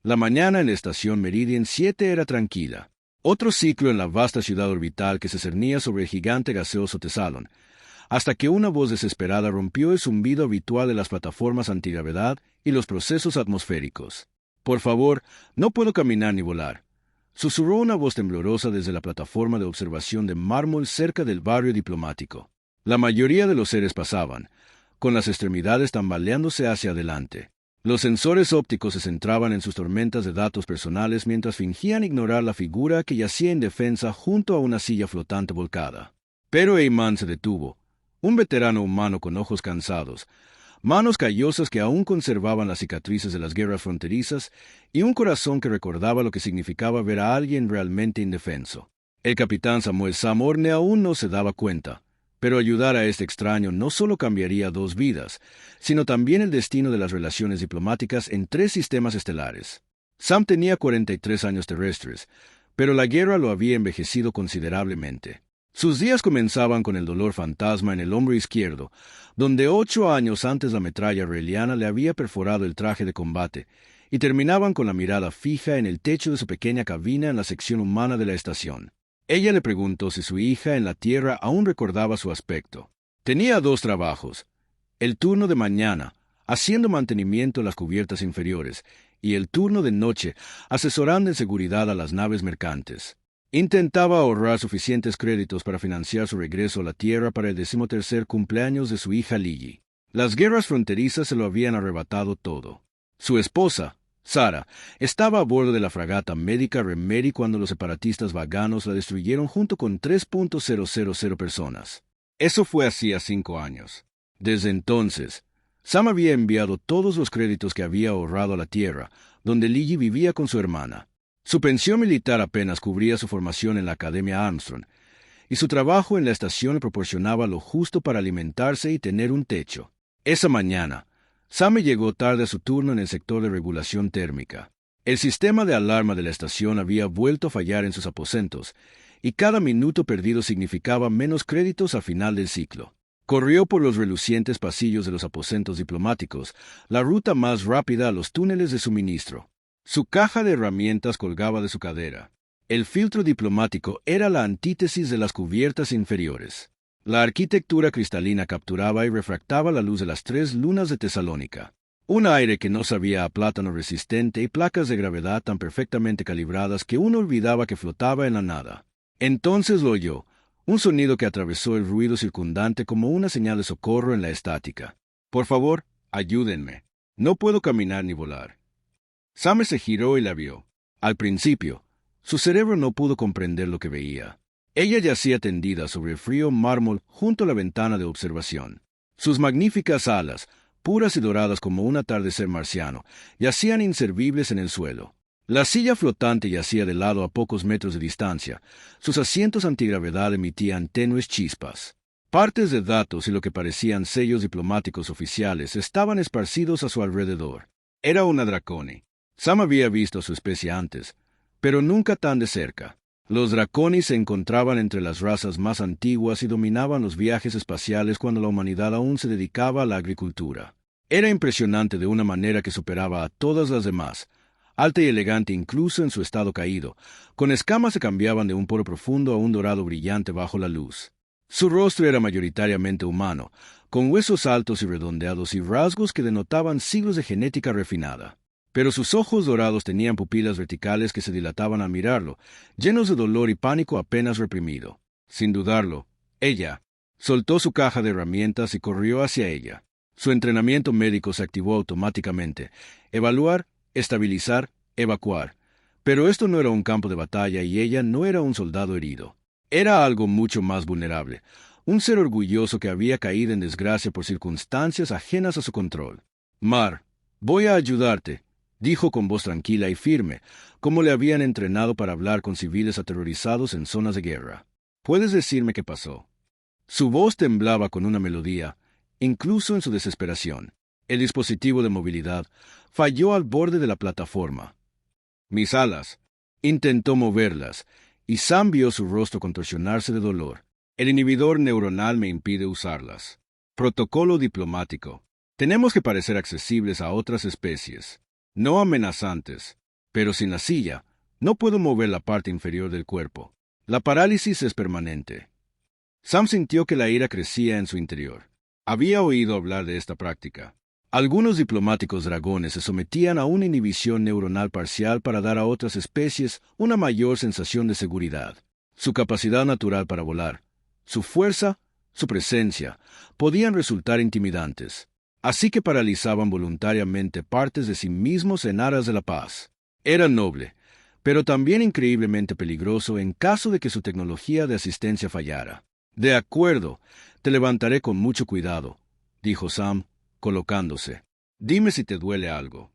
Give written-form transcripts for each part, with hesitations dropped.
La mañana en la estación Meridian 7 era tranquila. Otro ciclo en la vasta ciudad orbital que se cernía sobre el gigante gaseoso Tesalon, hasta que una voz desesperada rompió el zumbido habitual de las plataformas antigravedad y los procesos atmosféricos. «Por favor, no puedo caminar ni volar», susurró una voz temblorosa desde la plataforma de observación de mármol cerca del barrio diplomático. La mayoría de los seres pasaban, con las extremidades tambaleándose hacia adelante. Los sensores ópticos se centraban en sus tormentas de datos personales mientras fingían ignorar la figura que yacía indefensa junto a una silla flotante volcada. Pero Eyman se detuvo, un veterano humano con ojos cansados, manos callosas que aún conservaban las cicatrices de las guerras fronterizas y un corazón que recordaba lo que significaba ver a alguien realmente indefenso. El capitán Samuel Samorne aún no se daba cuenta, pero ayudar a este extraño no solo cambiaría 2 vidas, sino también el destino de las relaciones diplomáticas en 3 sistemas estelares. Sam tenía 43 años terrestres, pero la guerra lo había envejecido considerablemente. Sus días comenzaban con el dolor fantasma en el hombro izquierdo, donde 8 años antes la metralla raeliana le había perforado el traje de combate, y terminaban con la mirada fija en el techo de su pequeña cabina en la sección humana de la estación. Ella le preguntó si su hija en la Tierra aún recordaba su aspecto. Tenía 2 trabajos: el turno de mañana, haciendo mantenimiento en las cubiertas inferiores, y el turno de noche, asesorando en seguridad a las naves mercantes. Intentaba ahorrar suficientes créditos para financiar su regreso a la Tierra para el 13º cumpleaños de su hija Lily. Las guerras fronterizas se lo habían arrebatado todo. Su esposa, Sara, estaba a bordo de la fragata médica Remedy cuando los separatistas vaganos la destruyeron junto con 3.000 personas. Eso fue hacía 5 años. Desde entonces, Sam había enviado todos los créditos que había ahorrado a la Tierra, donde Lily vivía con su hermana. Su pensión militar apenas cubría su formación en la Academia Armstrong, y su trabajo en la estación le proporcionaba lo justo para alimentarse y tener un techo. Esa mañana, Sam llegó tarde a su turno en el sector de regulación térmica. El sistema de alarma de la estación había vuelto a fallar en sus aposentos, y cada minuto perdido significaba menos créditos al final del ciclo. Corrió por los relucientes pasillos de los aposentos diplomáticos, la ruta más rápida a los túneles de suministro. Su caja de herramientas colgaba de su cadera. El filtro diplomático era la antítesis de las cubiertas inferiores. La arquitectura cristalina capturaba y refractaba la luz de las 3 lunas de Tesalónica. Un aire que no sabía a plátano resistente y placas de gravedad tan perfectamente calibradas que uno olvidaba que flotaba en la nada. Entonces lo oyó, un sonido que atravesó el ruido circundante como una señal de socorro en la estática. «Por favor, ayúdenme. No puedo caminar ni volar». Sam se giró y la vio. Al principio, su cerebro no pudo comprender lo que veía. Ella yacía tendida sobre el frío mármol junto a la ventana de observación. Sus magníficas alas, puras y doradas como un atardecer marciano, yacían inservibles en el suelo. La silla flotante yacía de lado a pocos metros de distancia. Sus asientos antigravedad emitían tenues chispas. Partes de datos y lo que parecían sellos diplomáticos oficiales estaban esparcidos a su alrededor. Era una draconi. Sam había visto a su especie antes, pero nunca tan de cerca. Los draconis se encontraban entre las razas más antiguas y dominaban los viajes espaciales cuando la humanidad aún se dedicaba a la agricultura. Era impresionante de una manera que superaba a todas las demás, alta y elegante incluso en su estado caído, con escamas que cambiaban de un poro profundo a un dorado brillante bajo la luz. Su rostro era mayoritariamente humano, con huesos altos y redondeados y rasgos que denotaban siglos de genética refinada. Pero sus ojos dorados tenían pupilas verticales que se dilataban al mirarlo, llenos de dolor y pánico apenas reprimido. Sin dudarlo, ella soltó su caja de herramientas y corrió hacia ella. Su entrenamiento médico se activó automáticamente. Evaluar, estabilizar, evacuar. Pero esto no era un campo de batalla y ella no era un soldado herido. Era algo mucho más vulnerable, un ser orgulloso que había caído en desgracia por circunstancias ajenas a su control. «Mar, voy a ayudarte», dijo con voz tranquila y firme, como le habían entrenado para hablar con civiles aterrorizados en zonas de guerra. «¿Puedes decirme qué pasó?» Su voz temblaba con una melodía, incluso en su desesperación. El dispositivo de movilidad falló al borde de la plataforma. «Mis alas». Intentó moverlas, y Sam vio su rostro contorsionarse de dolor. «El inhibidor neuronal me impide usarlas». Protocolo diplomático. Tenemos que parecer accesibles a otras especies, no amenazantes. Pero sin la silla, no puedo mover la parte inferior del cuerpo. La parálisis es permanente. Sam sintió que la ira crecía en su interior. Había oído hablar de esta práctica. Algunos diplomáticos dragones se sometían a una inhibición neuronal parcial para dar a otras especies una mayor sensación de seguridad. Su capacidad natural para volar, su fuerza, su presencia, podían resultar intimidantes. Así que paralizaban voluntariamente partes de sí mismos en aras de la paz. Era noble, pero también increíblemente peligroso en caso de que su tecnología de asistencia fallara. «De acuerdo, te levantaré con mucho cuidado», dijo Sam, colocándose. «Dime si te duele algo».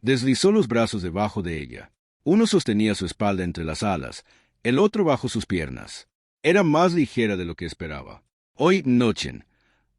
Deslizó los brazos debajo de ella. Uno sostenía su espalda entre las alas, el otro bajo sus piernas. Era más ligera de lo que esperaba. Hoy Nochen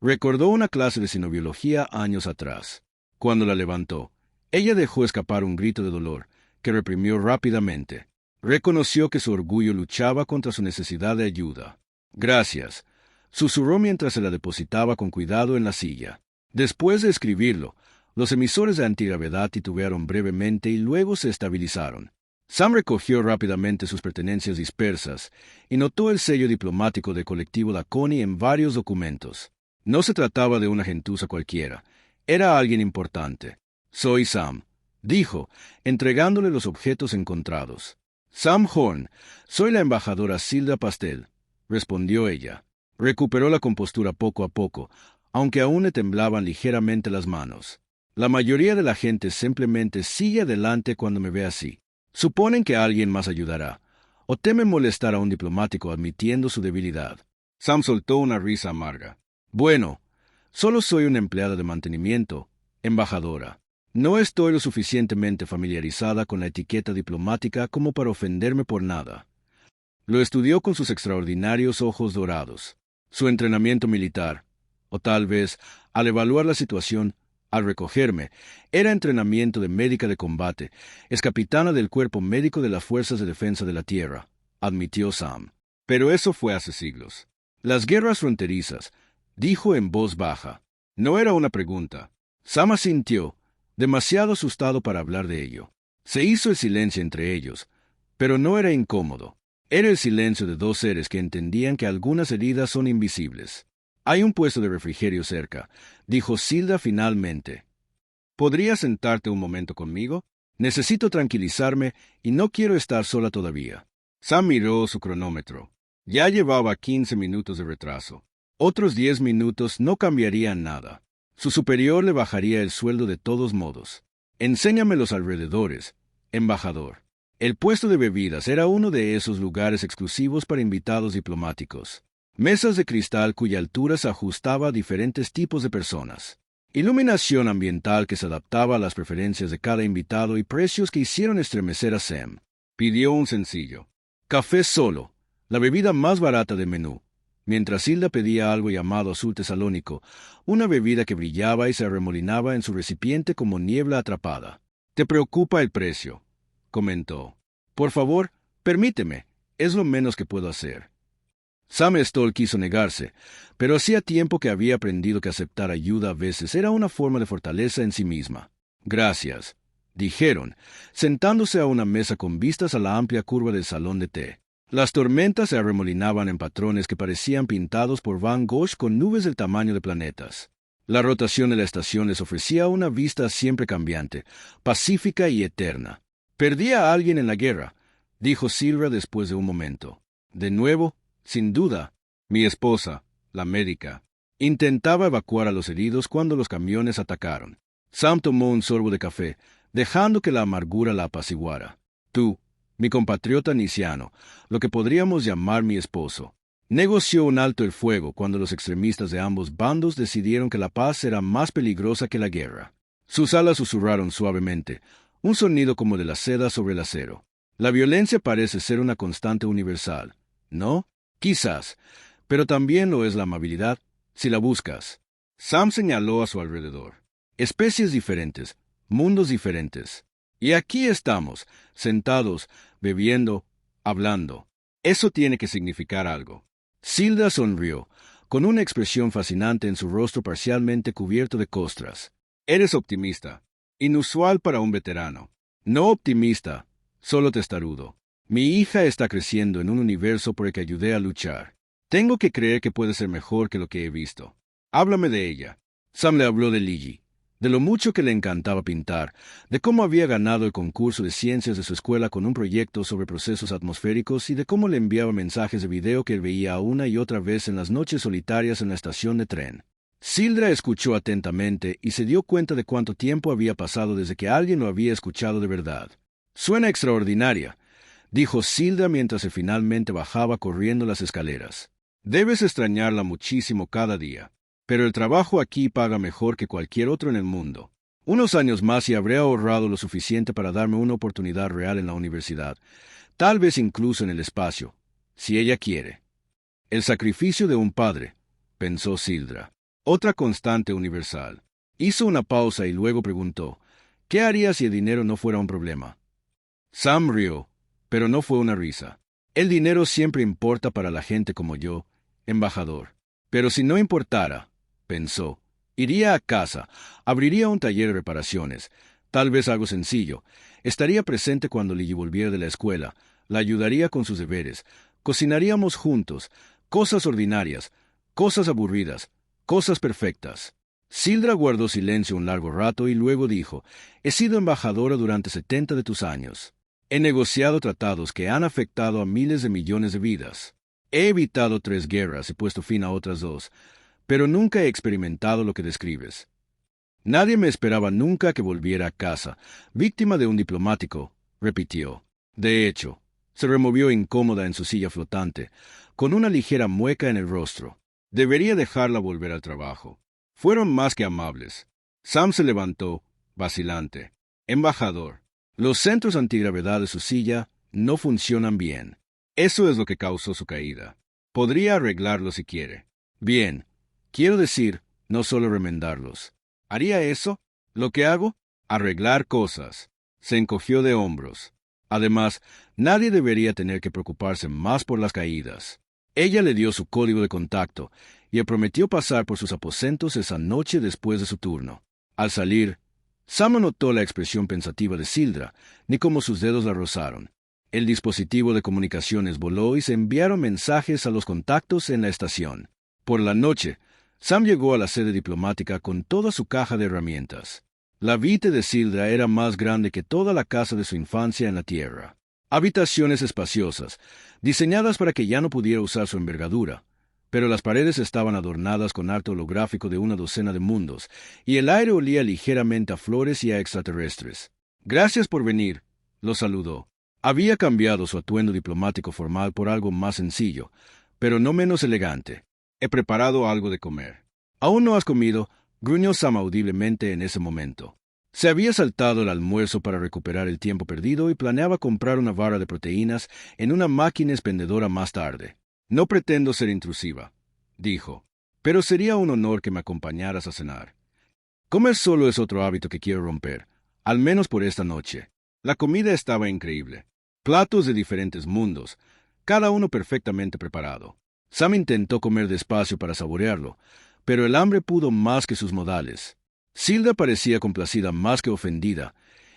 recordó una clase de sinobiología años atrás. Cuando la levantó, ella dejó escapar un grito de dolor, que reprimió rápidamente. Reconoció que su orgullo luchaba contra su necesidad de ayuda. «Gracias», susurró mientras se la depositaba con cuidado en la silla. Después de escribirlo, los emisores de antigravedad titubearon brevemente y luego se estabilizaron. Sam recogió rápidamente sus pertenencias dispersas y notó el sello diplomático del colectivo Laconi en varios documentos. No se trataba de una gentuza cualquiera, era alguien importante. «Soy Sam», dijo, entregándole los objetos encontrados. «Sam Horn, soy la embajadora Silda Pastel», respondió ella. Recuperó la compostura poco a poco, aunque aún le temblaban ligeramente las manos. «La mayoría de la gente simplemente sigue adelante cuando me ve así. Suponen que alguien más ayudará, o temen molestar a un diplomático admitiendo su debilidad». Sam soltó una risa amarga. «Bueno, solo soy una empleada de mantenimiento, embajadora. No estoy lo suficientemente familiarizada con la etiqueta diplomática como para ofenderme por nada». Lo estudió con sus extraordinarios ojos dorados. Su entrenamiento militar, o tal vez, al evaluar la situación, al recogerme, era entrenamiento de médica de combate, es capitana del Cuerpo Médico de las Fuerzas de Defensa de la Tierra, admitió Sam. Pero eso fue hace siglos. «Las guerras fronterizas», dijo en voz baja. No era una pregunta. Sam asintió, demasiado asustado para hablar de ello. Se hizo el silencio entre ellos, pero no era incómodo. Era el silencio de dos seres que entendían que algunas heridas son invisibles. «Hay un puesto de refrigerio cerca», dijo Silda finalmente. «¿Podrías sentarte un momento conmigo? Necesito tranquilizarme y no quiero estar sola todavía». Sam miró su cronómetro. Ya llevaba 15 minutos de retraso. Otros 10 minutos no cambiarían nada. Su superior le bajaría el sueldo de todos modos. «Enséñame los alrededores, embajador». El puesto de bebidas era uno de esos lugares exclusivos para invitados diplomáticos. Mesas de cristal cuya altura se ajustaba a diferentes tipos de personas. Iluminación ambiental que se adaptaba a las preferencias de cada invitado y precios que hicieron estremecer a Sam. Pidió un sencillo café solo, la bebida más barata del menú, mientras Hilda pedía algo llamado azul tesalónico, una bebida que brillaba y se arremolinaba en su recipiente como niebla atrapada. «¿Te preocupa el precio?», comentó. «Por favor, permíteme, es lo menos que puedo hacer». Sam Stoll quiso negarse, pero hacía tiempo que había aprendido que aceptar ayuda a veces era una forma de fortaleza en sí misma. «Gracias», dijeron, sentándose a una mesa con vistas a la amplia curva del salón de té. Las tormentas se arremolinaban en patrones que parecían pintados por Van Gogh con nubes del tamaño de planetas. La rotación de la estación les ofrecía una vista siempre cambiante, pacífica y eterna. «Perdí a alguien en la guerra», dijo Silva después de un momento. «De nuevo, sin duda, mi esposa, la médica. Intentaba evacuar a los heridos cuando los camiones atacaron». Sam tomó un sorbo de café, dejando que la amargura la apaciguara. «Tú, mi compatriota nisiano, lo que podríamos llamar mi esposo, negoció un alto el fuego cuando los extremistas de ambos bandos decidieron que la paz era más peligrosa que la guerra». Sus alas susurraron suavemente, un sonido como de la seda sobre el acero. «La violencia parece ser una constante universal, ¿no? Quizás, pero también lo es la amabilidad, si la buscas». Sam señaló a su alrededor. Especies diferentes, mundos diferentes. Y aquí estamos, sentados, bebiendo, hablando. Eso tiene que significar algo. Silda sonrió, con una expresión fascinante en su rostro parcialmente cubierto de costras. «Eres optimista. Inusual para un veterano». No optimista, solo testarudo. Mi hija está creciendo en un universo por el que ayudé a luchar. Tengo que creer que puede ser mejor que lo que he visto. Háblame de ella. Sam le habló de Lily, de lo mucho que le encantaba pintar, de cómo había ganado el concurso de ciencias de su escuela con un proyecto sobre procesos atmosféricos y de cómo le enviaba mensajes de video que él veía una y otra vez en las noches solitarias en la estación de tren. Sildra escuchó atentamente y se dio cuenta de cuánto tiempo había pasado desde que alguien lo había escuchado de verdad. «Suena extraordinaria», dijo Sildra mientras se finalmente bajaba corriendo las escaleras. «Debes extrañarla muchísimo cada día. Pero el trabajo aquí paga mejor que cualquier otro en el mundo. Unos años más y habré ahorrado lo suficiente para darme una oportunidad real en la universidad, tal vez incluso en el espacio, si ella quiere». «El sacrificio de un padre», pensó Sildra. «Otra constante universal». Hizo una pausa y luego preguntó, «¿Qué haría si el dinero no fuera un problema?». Sam rió, pero no fue una risa. «El dinero siempre importa para la gente como yo, embajador. Pero si no importara», pensó, «iría a casa, abriría un taller de reparaciones, tal vez algo sencillo, estaría presente cuando Lily volviera de la escuela, la ayudaría con sus deberes, cocinaríamos juntos, cosas ordinarias, cosas aburridas, cosas perfectas». Sildra guardó silencio un largo rato y luego dijo, «He sido embajadora durante 70 de tus años. He negociado tratados que han afectado a miles de millones de vidas. He evitado 3 guerras y puesto fin a otras 2, pero nunca he experimentado lo que describes. Nadie me esperaba nunca que volviera a casa, víctima de un diplomático», repitió. De hecho, se removió incómoda en su silla flotante, con una ligera mueca en el rostro. Debería dejarla volver al trabajo. Fueron más que amables. Sam se levantó, vacilante. «Embajador, los centros antigravedad de su silla no funcionan bien. Eso es lo que causó su caída. Podría arreglarlo si quiere». «Bien. Quiero decir, no solo remendarlos». «¿Haría eso? ¿Lo que hago?» «Arreglar cosas». Se encogió de hombros. Además, nadie debería tener que preocuparse más por las caídas. Ella le dio su código de contacto y le prometió pasar por sus aposentos esa noche después de su turno. Al salir, Sam no notó la expresión pensativa de Sildra, ni cómo sus dedos la rozaron. El dispositivo de comunicaciones voló y se enviaron mensajes a los contactos en la estación. Por la noche, Sam llegó a la sede diplomática con toda su caja de herramientas. La vite de Sildra era más grande que toda la casa de su infancia en la Tierra. Habitaciones espaciosas, diseñadas para que ya no pudiera usar su envergadura, pero las paredes estaban adornadas con arte holográfico de una docena de mundos, y el aire olía ligeramente a flores y a extraterrestres. «Gracias por venir», lo saludó. Había cambiado su atuendo diplomático formal por algo más sencillo, pero no menos elegante. «He preparado algo de comer». «¿Aún no has comido?», gruñó Sam audiblemente en ese momento. Se había saltado el almuerzo para recuperar el tiempo perdido y planeaba comprar una barra de proteínas en una máquina expendedora más tarde. «No pretendo ser intrusiva», dijo, «pero sería un honor que me acompañaras a cenar. Comer solo es otro hábito que quiero romper, al menos por esta noche». La comida estaba increíble. Platos de diferentes mundos, cada uno perfectamente preparado. Sam intentó comer despacio para saborearlo, pero el hambre pudo más que sus modales. Sildra parecía complacida más que ofendida,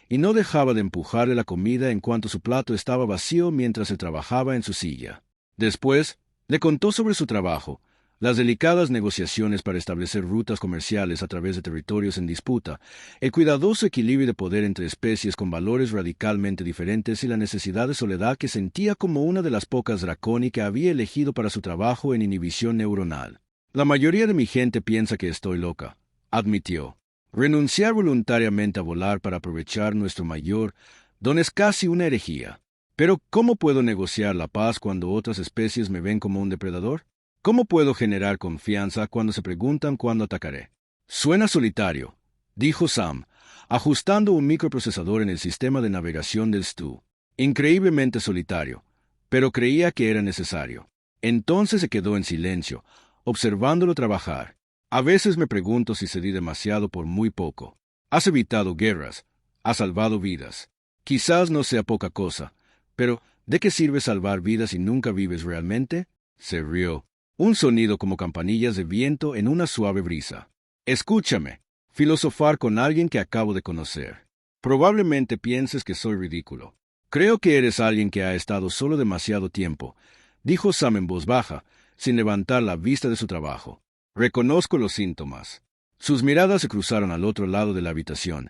y no dejaba de empujarle la comida en cuanto su plato estaba vacío mientras se trabajaba en su silla. Después, le contó sobre su trabajo, las delicadas negociaciones para establecer rutas comerciales a través de territorios en disputa, el cuidadoso equilibrio de poder entre especies con valores radicalmente diferentes y la necesidad de soledad que sentía como una de las pocas draconi que había elegido para su trabajo en inhibición neuronal. «La mayoría de mi gente piensa que estoy loca», admitió. «Renunciar voluntariamente a volar para aprovechar nuestro mayor don es casi una herejía. Pero ¿cómo puedo negociar la paz cuando otras especies me ven como un depredador? ¿Cómo puedo generar confianza cuando se preguntan cuándo atacaré?» «Suena solitario», dijo Sam, ajustando un microprocesador en el sistema de navegación del STU. «Increíblemente solitario, pero creía que era necesario». Entonces se quedó en silencio, observándolo trabajar. «A veces me pregunto si cedí demasiado por muy poco. Has evitado guerras, has salvado vidas. Quizás no sea poca cosa, pero ¿de qué sirve salvar vidas si nunca vives realmente?» Se rió. Un sonido como campanillas de viento en una suave brisa. «Escúchame, filosofar con alguien que acabo de conocer. Probablemente pienses que soy ridículo. Creo que eres alguien que ha estado solo demasiado tiempo, dijo Sam en voz baja, sin levantar la vista de su trabajo. Reconozco los síntomas. Sus miradas se cruzaron al otro lado de la habitación,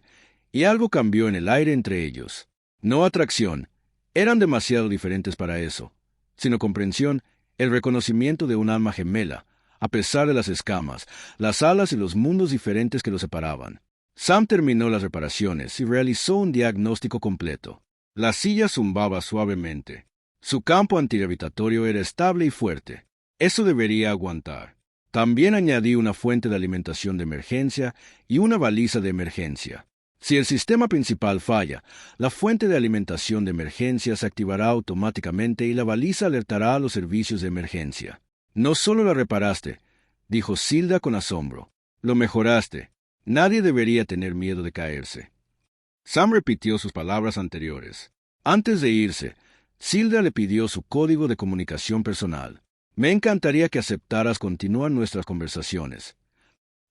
y algo cambió en el aire entre ellos. No atracción, eran demasiado diferentes para eso, sino comprensión, el reconocimiento de un alma gemela, a pesar de las escamas, las alas y los mundos diferentes que los separaban. Sam terminó las reparaciones y realizó un diagnóstico completo. La silla zumbaba suavemente. Su campo antigravitatorio era estable y fuerte. Eso debería aguantar. También añadí una fuente de alimentación de emergencia y una baliza de emergencia. Si el sistema principal falla, la fuente de alimentación de emergencia se activará automáticamente y la baliza alertará a los servicios de emergencia. No solo la reparaste, dijo Silda con asombro. Lo mejoraste. Nadie debería tener miedo de caerse. Sam repitió sus palabras anteriores. Antes de irse, Silda le pidió su código de comunicación personal. Me encantaría que aceptaras continuar nuestras conversaciones.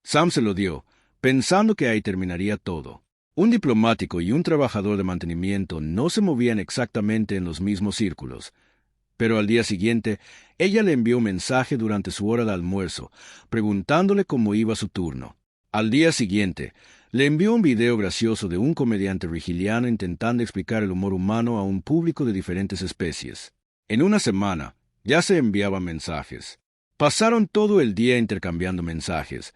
Sam se lo dio, pensando que ahí terminaría todo. Un diplomático y un trabajador de mantenimiento no se movían exactamente en los mismos círculos. Pero al día siguiente, ella le envió un mensaje durante su hora de almuerzo, preguntándole cómo iba su turno. Al día siguiente, le envió un video gracioso de un comediante rigiliano intentando explicar el humor humano a un público de diferentes especies. En una semana, ya se enviaban mensajes. Pasaron todo el día intercambiando mensajes,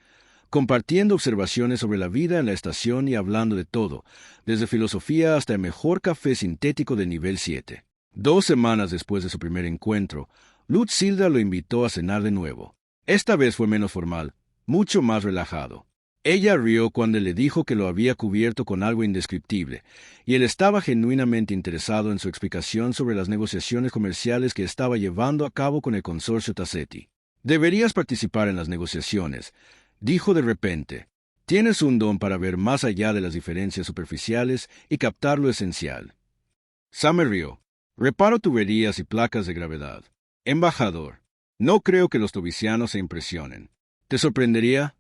compartiendo observaciones sobre la vida en la estación y hablando de todo, desde filosofía hasta el mejor café sintético de nivel 7. 2 semanas después de su primer encuentro, Lutz Silda lo invitó a cenar de nuevo. Esta vez fue menos formal, mucho más relajado. Ella rió cuando le dijo que lo había cubierto con algo indescriptible, y él estaba genuinamente interesado en su explicación sobre las negociaciones comerciales que estaba llevando a cabo con el consorcio Tassetti. Deberías participar en las negociaciones, dijo de repente. Tienes un don para ver más allá de las diferencias superficiales y captar lo esencial. Sam rió. Reparo tuberías y placas de gravedad. Embajador, no creo que los tobicianos se impresionen. ¿Te sorprendería?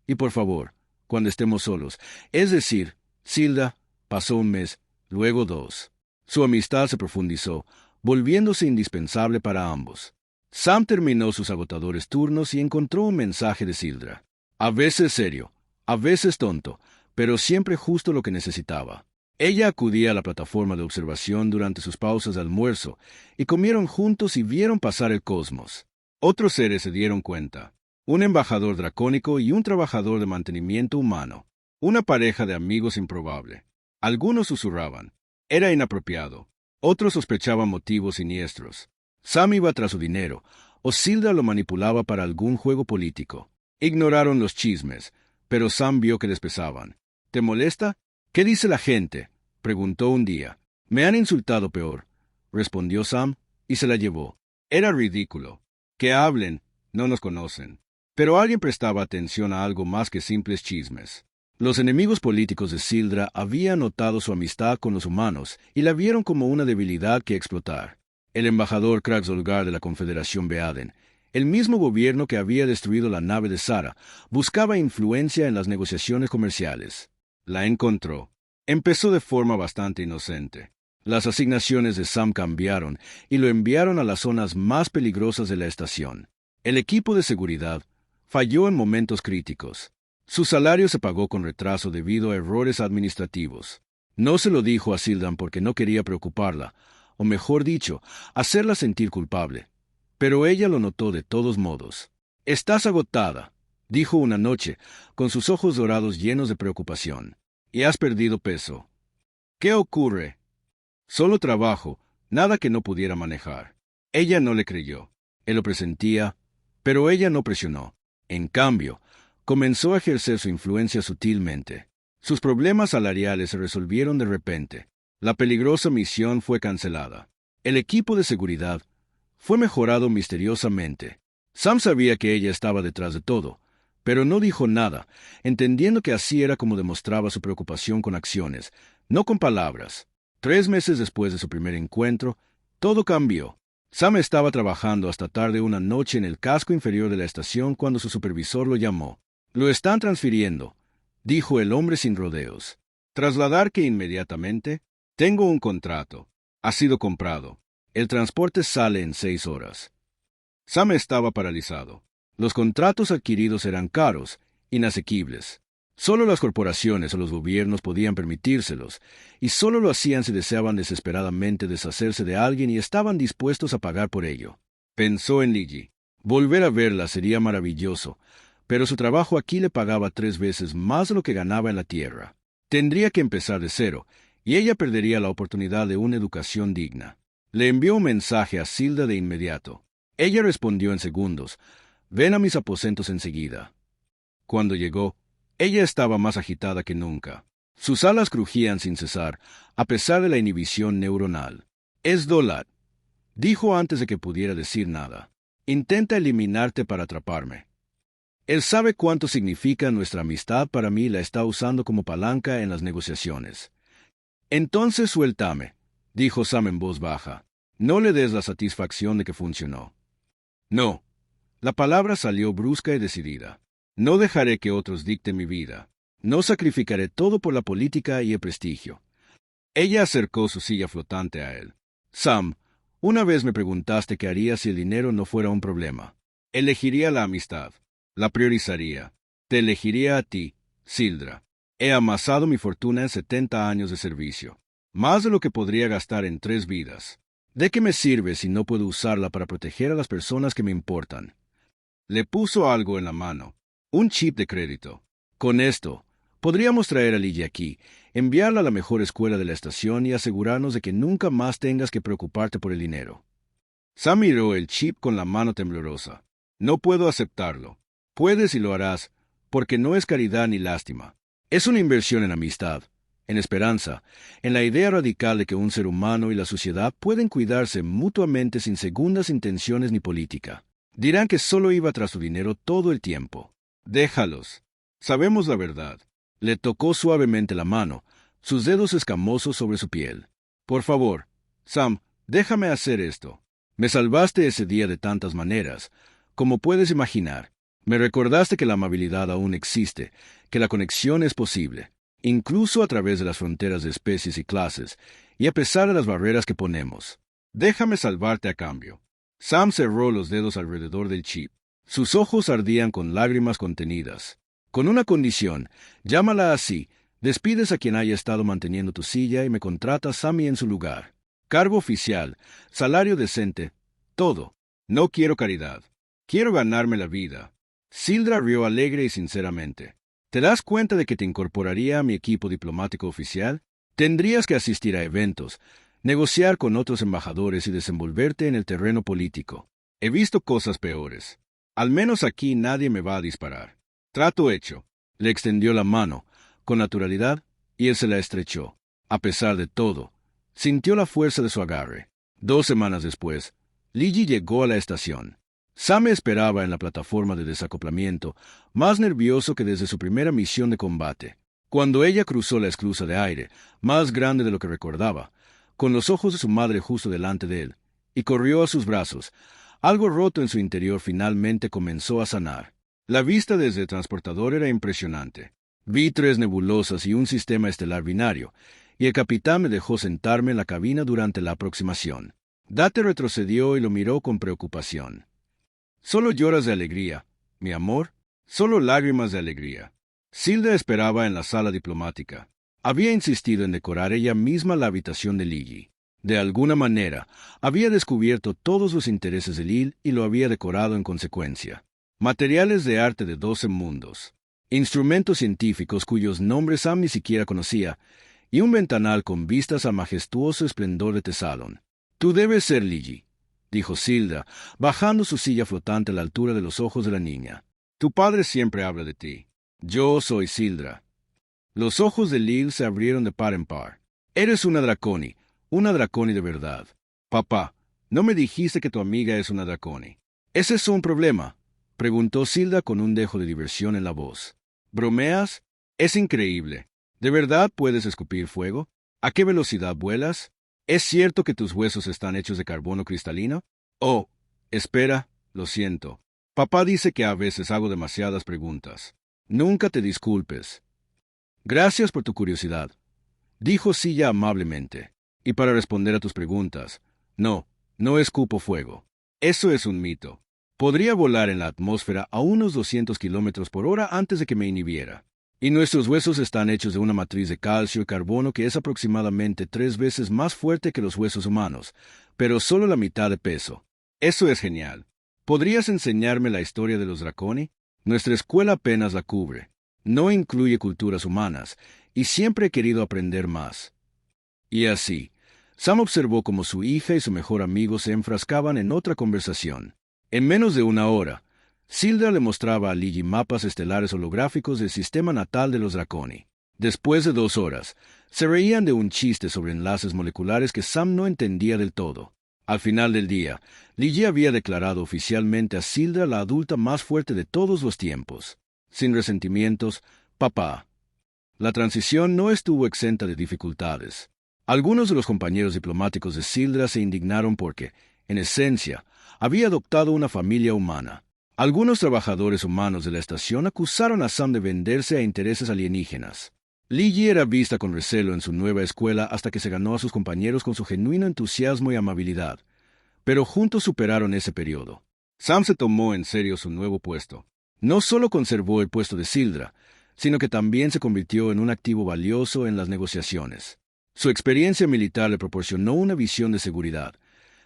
Y por favor, cuando estemos solos. Es decir, Silda, pasó un mes, luego 2. Su amistad se profundizó, volviéndose indispensable para ambos. Sam terminó sus agotadores turnos y encontró un mensaje de Silda. A veces serio, a veces tonto, pero siempre justo lo que necesitaba. Ella acudía a la plataforma de observación durante sus pausas de almuerzo, y comieron juntos y vieron pasar el cosmos. Otros seres se dieron cuenta. Un embajador dracónico y un trabajador de mantenimiento humano. Una pareja de amigos improbable. Algunos susurraban. Era inapropiado. Otros sospechaban motivos siniestros. Sam iba tras su dinero, o Silda lo manipulaba para algún juego político. Ignoraron los chismes, pero Sam vio que les pesaban. ¿Te molesta? ¿Qué dice la gente?, preguntó un día. Me han insultado peor, respondió Sam, y se la llevó. Era ridículo. Que hablen, no nos conocen. Pero alguien prestaba atención a algo más que simples chismes. Los enemigos políticos de Sildra habían notado su amistad con los humanos y la vieron como una debilidad que explotar. El embajador Kraxolgar de la Confederación Beaden, el mismo gobierno que había destruido la nave de Sara, buscaba influencia en las negociaciones comerciales. La encontró. Empezó de forma bastante inocente. Las asignaciones de Sam cambiaron y lo enviaron a las zonas más peligrosas de la estación. El equipo de seguridad falló en momentos críticos. Su salario se pagó con retraso debido a errores administrativos. No se lo dijo a Sildan porque no quería preocuparla, o mejor dicho, hacerla sentir culpable. Pero ella lo notó de todos modos. «Estás agotada», dijo una noche, con sus ojos dorados llenos de preocupación. «Y has perdido peso». «¿Qué ocurre?» «Solo trabajo, nada que no pudiera manejar». Ella no le creyó. Él lo presentía, pero ella no presionó. En cambio, comenzó a ejercer su influencia sutilmente. Sus problemas salariales se resolvieron de repente. La peligrosa misión fue cancelada. El equipo de seguridad fue mejorado misteriosamente. Sam sabía que ella estaba detrás de todo, pero no dijo nada, entendiendo que así era como demostraba su preocupación con acciones, no con palabras. 3 meses después de su primer encuentro, todo cambió. Sam estaba trabajando hasta tarde una noche en el casco inferior de la estación cuando su supervisor lo llamó. «Lo están transfiriendo», dijo el hombre sin rodeos. Trasladar que inmediatamente. Tengo un contrato. Ha sido comprado. El transporte sale en 6 horas. Sam estaba paralizado. Los contratos adquiridos eran caros, inasequibles. Solo las corporaciones o los gobiernos podían permitírselos, y solo lo hacían si deseaban desesperadamente deshacerse de alguien y estaban dispuestos a pagar por ello. Pensó en Lily. Volver a verla sería maravilloso, pero su trabajo aquí le pagaba 3 veces más de lo que ganaba en la tierra. Tendría que empezar de cero, y ella perdería la oportunidad de una educación digna. Le envió un mensaje a Zilda de inmediato. Ella respondió en segundos. Ven a mis aposentos enseguida. Cuando llegó, ella estaba más agitada que nunca. Sus alas crujían sin cesar, a pesar de la inhibición neuronal. Es Dolat, dijo antes de que pudiera decir nada. Intenta eliminarte para atraparme. Él sabe cuánto significa nuestra amistad para mí y la está usando como palanca en las negociaciones. Entonces suéltame, dijo Sam en voz baja. No le des la satisfacción de que funcionó. No. La palabra salió brusca y decidida. No dejaré que otros dicten mi vida. No sacrificaré todo por la política y el prestigio. Ella acercó su silla flotante a él. Sam, una vez me preguntaste qué haría si el dinero no fuera un problema. Elegiría la amistad. La priorizaría. Te elegiría a ti, Sildra. He amasado mi fortuna en 70 años de servicio. Más de lo que podría gastar en 3 vidas. ¿De qué me sirve si no puedo usarla para proteger a las personas que me importan? Le puso algo en la mano. Un chip de crédito. Con esto, podríamos traer a Lily aquí, enviarla a la mejor escuela de la estación y asegurarnos de que nunca más tengas que preocuparte por el dinero. Sam miró el chip con la mano temblorosa. No puedo aceptarlo. Puedes y lo harás, porque no es caridad ni lástima. Es una inversión en amistad, en esperanza, en la idea radical de que un ser humano y la sociedad pueden cuidarse mutuamente sin segundas intenciones ni política. Dirán que solo iba tras su dinero todo el tiempo. Déjalos. Sabemos la verdad. Le tocó suavemente la mano, sus dedos escamosos sobre su piel. Por favor, Sam, déjame hacer esto. Me salvaste ese día de tantas maneras. Como puedes imaginar, me recordaste que la amabilidad aún existe, que la conexión es posible, incluso a través de las fronteras de especies y clases, y a pesar de las barreras que ponemos. Déjame salvarte a cambio. Sam cerró los dedos alrededor del chip. Sus ojos ardían con lágrimas contenidas. Con una condición, llámala así, despides a quien haya estado manteniendo tu silla y me contratas a mí en su lugar. Cargo oficial, salario decente, todo. No quiero caridad. Quiero ganarme la vida. Sildra rió alegre y sinceramente. ¿Te das cuenta de que te incorporaría a mi equipo diplomático oficial? Tendrías que asistir a eventos, negociar con otros embajadores y desenvolverte en el terreno político. He visto cosas peores. Al menos aquí nadie me va a disparar. Trato hecho. Le extendió la mano, con naturalidad, y él se la estrechó. A pesar de todo, sintió la fuerza de su agarre. 2 semanas después, Lily llegó a la estación. Sam esperaba en la plataforma de desacoplamiento, más nervioso que desde su primera misión de combate. Cuando ella cruzó la esclusa de aire, más grande de lo que recordaba, con los ojos de su madre justo delante de él, y corrió a sus brazos, algo roto en su interior finalmente comenzó a sanar. La vista desde el transportador era impresionante. Vi 3 nebulosas y un sistema estelar binario, y el capitán me dejó sentarme en la cabina durante la aproximación. Date retrocedió y lo miró con preocupación. Solo lloras de alegría, mi amor, solo lágrimas de alegría. Sildra esperaba en la sala diplomática. Había insistido en decorar ella misma la habitación de Lily. De alguna manera, había descubierto todos los intereses de Lil y lo había decorado en consecuencia. Materiales de arte de 12 mundos, instrumentos científicos cuyos nombres Sam ni siquiera conocía, y un ventanal con vistas al majestuoso esplendor de Tesalon. Tú debes ser Lily, dijo Sildra, bajando su silla flotante a la altura de los ojos de la niña. Tu padre siempre habla de ti. Yo soy Sildra. Los ojos de Lil se abrieron de par en par. Eres una draconi de verdad. Papá, ¿no me dijiste que tu amiga es una draconi? ¿Ese es un problema? Preguntó Sildra con un dejo de diversión en la voz. ¿Bromeas? Es increíble. ¿De verdad puedes escupir fuego? ¿A qué velocidad vuelas? ¿Es cierto que tus huesos están hechos de carbono cristalino? Oh, espera, lo siento. Papá dice que a veces hago demasiadas preguntas. Nunca te disculpes. Gracias por tu curiosidad, dijo Silla amablemente. Y para responder a tus preguntas, no escupo fuego. Eso es un mito. Podría volar en la atmósfera a unos 200 kilómetros por hora antes de que me inhibiera. Y nuestros huesos están hechos de una matriz de calcio y carbono que es aproximadamente 3 veces más fuerte que los huesos humanos, pero solo la mitad de peso. Eso es genial. ¿Podrías enseñarme la historia de los Draconi? Nuestra escuela apenas la cubre. No incluye culturas humanas, y siempre he querido aprender más. Y así, Sam observó cómo su hija y su mejor amigo se enfrascaban en otra conversación. En menos de una hora, Sildra le mostraba a Ligi mapas estelares holográficos del sistema natal de los Draconi. Después de 2 horas, se reían de un chiste sobre enlaces moleculares que Sam no entendía del todo. Al final del día, Ligi había declarado oficialmente a Sildra la adulta más fuerte de todos los tiempos. Sin resentimientos, papá. La transición no estuvo exenta de dificultades. Algunos de los compañeros diplomáticos de Sildra se indignaron porque, en esencia, había adoptado una familia humana. Algunos trabajadores humanos de la estación acusaron a Sam de venderse a intereses alienígenas. Ligi era vista con recelo en su nueva escuela hasta que se ganó a sus compañeros con su genuino entusiasmo y amabilidad. Pero juntos superaron ese periodo. Sam se tomó en serio su nuevo puesto. No solo conservó el puesto de Sildra, sino que también se convirtió en un activo valioso en las negociaciones. Su experiencia militar le proporcionó una visión de seguridad,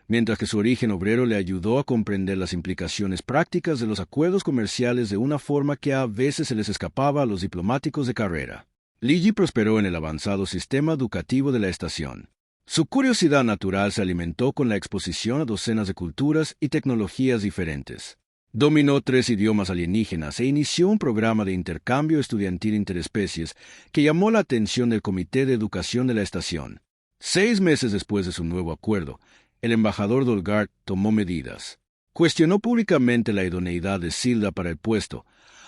mientras que su origen obrero le ayudó a comprender las implicaciones prácticas de los acuerdos comerciales de una forma que a veces se les escapaba a los diplomáticos de carrera. Ligi prosperó en el avanzado sistema educativo de la estación. Su curiosidad natural se alimentó con la exposición a docenas de culturas y tecnologías diferentes. Dominó 3 idiomas alienígenas e inició un programa de intercambio estudiantil interespecies que llamó la atención del Comité de Educación de la estación. 6 meses después de su nuevo acuerdo, el embajador Dolgard tomó medidas. Cuestionó públicamente la idoneidad de Sildra para el puesto,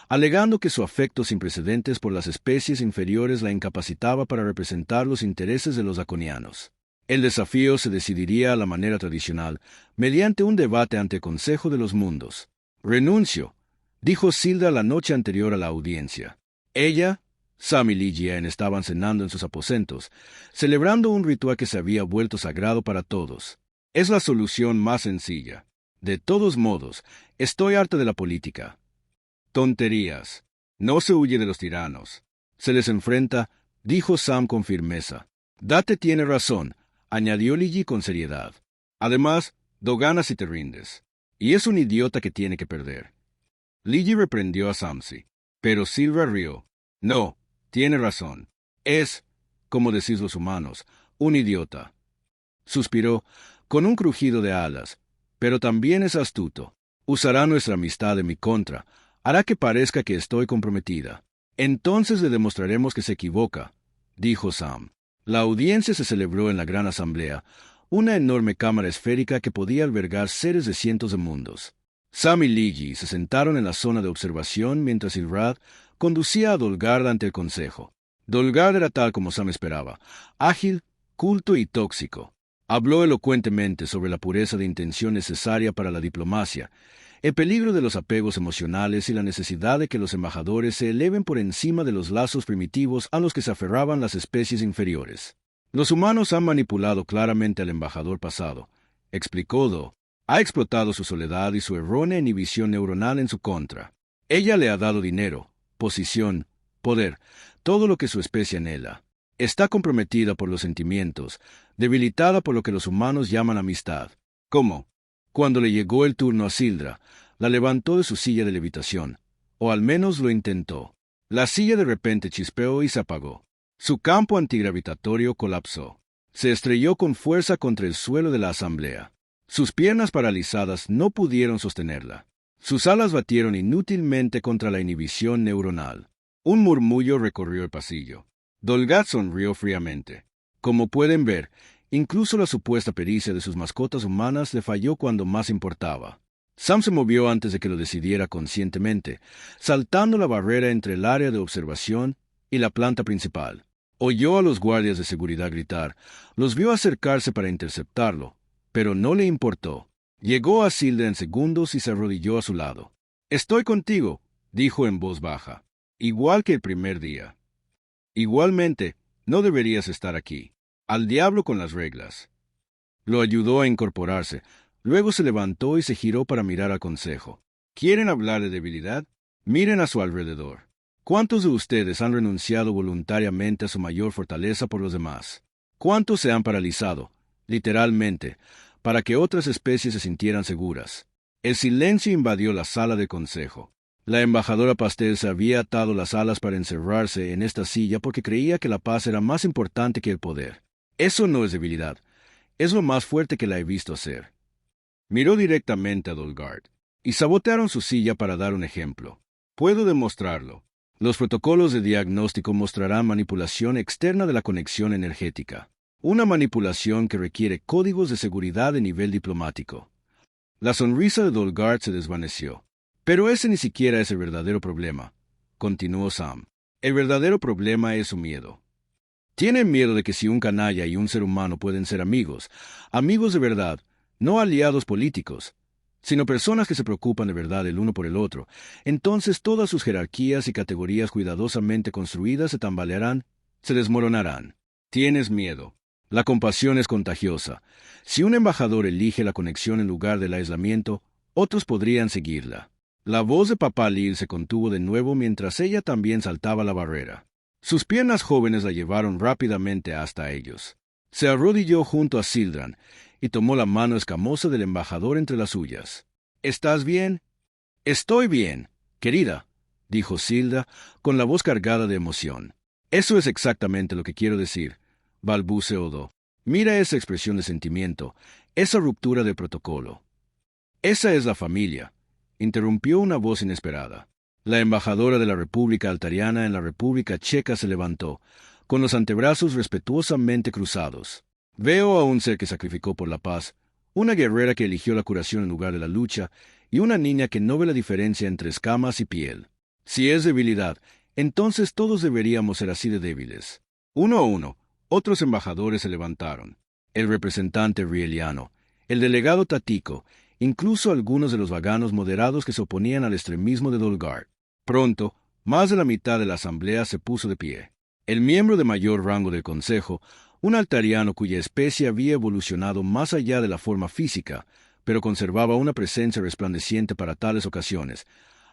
alegando que su afecto sin precedentes por las especies inferiores la incapacitaba para representar los intereses de los draconianos. El desafío se decidiría a la manera tradicional, mediante un debate ante el Consejo de los Mundos. «Renuncio», dijo Sildra la noche anterior a la audiencia. Ella, Sam y Ligian estaban cenando en sus aposentos, celebrando un ritual que se había vuelto sagrado para todos. Es la solución más sencilla. De todos modos, estoy harta de la política. Tonterías. No se huye de los tiranos. Se les enfrenta, dijo Sam con firmeza. Date tiene razón, añadió Ligi con seriedad. Además, do ganas si te rindes. Y es un idiota que tiene que perder. Ligi reprendió a Samsi, pero Sildra rió. No, tiene razón. Es, como decís los humanos, un idiota. Suspiró, con un crujido de alas, pero también es astuto. Usará nuestra amistad en mi contra, hará que parezca que estoy comprometida. Entonces le demostraremos que se equivoca, dijo Sam. La audiencia se celebró en la gran asamblea, una enorme cámara esférica que podía albergar seres de cientos de mundos. Sam y Ligi se sentaron en la zona de observación mientras Ilrad conducía a Dolgard ante el consejo. Dolgard era tal como Sam esperaba, ágil, culto y tóxico. Habló elocuentemente sobre la pureza de intención necesaria para la diplomacia, el peligro de los apegos emocionales y la necesidad de que los embajadores se eleven por encima de los lazos primitivos a los que se aferraban las especies inferiores. Los humanos han manipulado claramente al embajador pasado, explicó Do. Ha explotado su soledad y su errónea inhibición neuronal en su contra. Ella le ha dado dinero, posición, poder, todo lo que su especie anhela. Está comprometida por los sentimientos, debilitada por lo que los humanos llaman amistad. ¿Cómo? Cuando le llegó el turno a Sildra, la levantó de su silla de levitación, o al menos lo intentó. La silla de repente chispeó y se apagó. Su campo antigravitatorio colapsó. Se estrelló con fuerza contra el suelo de la asamblea. Sus piernas paralizadas no pudieron sostenerla. Sus alas batieron inútilmente contra la inhibición neuronal. Un murmullo recorrió el pasillo. Dolgard sonrió fríamente. Como pueden ver, incluso la supuesta pericia de sus mascotas humanas le falló cuando más importaba. Sam se movió antes de que lo decidiera conscientemente, saltando la barrera entre el área de observación y la planta principal. Oyó a los guardias de seguridad gritar, los vio acercarse para interceptarlo, pero no le importó. Llegó a Sildra en segundos y se arrodilló a su lado. «Estoy contigo», dijo en voz baja, «igual que el primer día». «Igualmente», No deberías estar aquí. Al diablo con las reglas. Lo ayudó a incorporarse. Luego se levantó y se giró para mirar al consejo. ¿Quieren hablar de debilidad? Miren a su alrededor. ¿Cuántos de ustedes han renunciado voluntariamente a su mayor fortaleza por los demás? ¿Cuántos se han paralizado, literalmente, para que otras especies se sintieran seguras? El silencio invadió la sala de consejo. La embajadora Pastel se había atado las alas para encerrarse en esta silla porque creía que la paz era más importante que el poder. Eso no es debilidad. Es lo más fuerte que la he visto hacer. Miró directamente a Dolgard, y sabotearon su silla para dar un ejemplo. Puedo demostrarlo. Los protocolos de diagnóstico mostrarán manipulación externa de la conexión energética. Una manipulación que requiere códigos de seguridad de nivel diplomático. La sonrisa de Dolgard se desvaneció. Pero ese ni siquiera es el verdadero problema, continuó Sam. El verdadero problema es su miedo. Tienen miedo de que si un canalla y un ser humano pueden ser amigos, amigos de verdad, no aliados políticos, sino personas que se preocupan de verdad el uno por el otro, entonces todas sus jerarquías y categorías cuidadosamente construidas se tambalearán, se desmoronarán. Tienes miedo. La compasión es contagiosa. Si un embajador elige la conexión en lugar del aislamiento, otros podrían seguirla. La voz de Papá Lil se contuvo de nuevo mientras ella también saltaba la barrera. Sus piernas jóvenes la llevaron rápidamente hasta ellos. Se arrodilló junto a Sildran y tomó la mano escamosa del embajador entre las suyas. ¿Estás bien? Estoy bien, querida, dijo Silda, con la voz cargada de emoción. Eso es exactamente lo que quiero decir, balbuceó Do. Mira esa expresión de sentimiento, esa ruptura de protocolo. Esa es la familia. Interrumpió una voz inesperada. La embajadora de la República Altariana en la República Checa se levantó, con los antebrazos respetuosamente cruzados. Veo a un ser que sacrificó por la paz, una guerrera que eligió la curación en lugar de la lucha, y una niña que no ve la diferencia entre escamas y piel. Si es debilidad, entonces todos deberíamos ser así de débiles. Uno a uno, otros embajadores se levantaron. El representante rieliano, el delegado Tatico, incluso algunos de los vaganos moderados que se oponían al extremismo de Dolgard. Pronto, más de la mitad de la asamblea se puso de pie. El miembro de mayor rango del consejo, un altariano cuya especie había evolucionado más allá de la forma física, pero conservaba una presencia resplandeciente para tales ocasiones,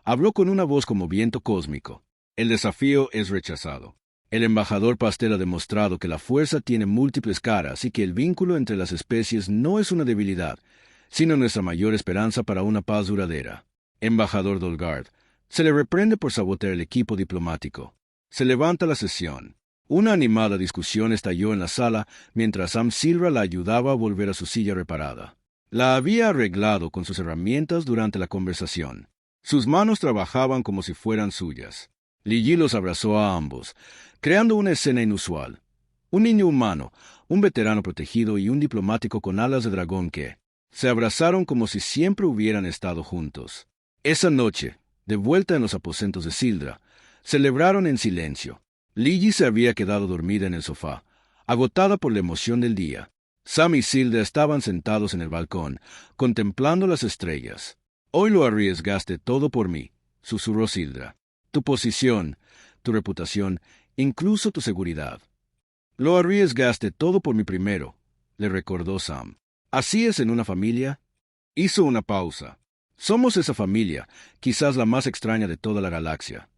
habló con una voz como viento cósmico. El desafío es rechazado. El embajador Pastel ha demostrado que la fuerza tiene múltiples caras y que el vínculo entre las especies no es una debilidad, sino nuestra mayor esperanza para una paz duradera. Embajador Dolgard, se le reprende por sabotear el equipo diplomático. Se levanta la sesión. Una animada discusión estalló en la sala mientras Sam Silra la ayudaba a volver a su silla reparada. La había arreglado con sus herramientas durante la conversación. Sus manos trabajaban como si fueran suyas. Li Yi los abrazó a ambos, creando una escena inusual. Un niño humano, un veterano protegido y un diplomático con alas de dragón que se abrazaron como si siempre hubieran estado juntos. Esa noche, de vuelta en los aposentos de Sildra, celebraron en silencio. Li Yi se había quedado dormida en el sofá, agotada por la emoción del día. Sam y Sildra estaban sentados en el balcón, contemplando las estrellas. Hoy lo arriesgaste todo por mí, susurró Sildra. Tu posición, tu reputación, incluso tu seguridad. Lo arriesgaste todo por mí primero, le recordó Sam. ¿Así es en una familia? Hizo una pausa. Somos esa familia, quizás la más extraña de toda la galaxia.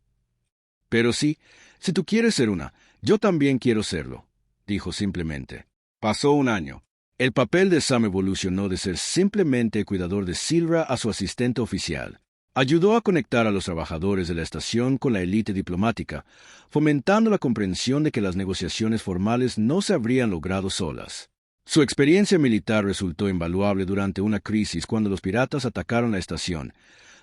Pero sí, si tú quieres ser una, yo también quiero serlo, dijo simplemente. Pasó un año. El papel de Sam evolucionó de ser simplemente el cuidador de Silra a su asistente oficial. Ayudó a conectar a los trabajadores de la estación con la élite diplomática, fomentando la comprensión de que las negociaciones formales no se habrían logrado solas. Su experiencia militar resultó invaluable durante una crisis cuando los piratas atacaron la estación.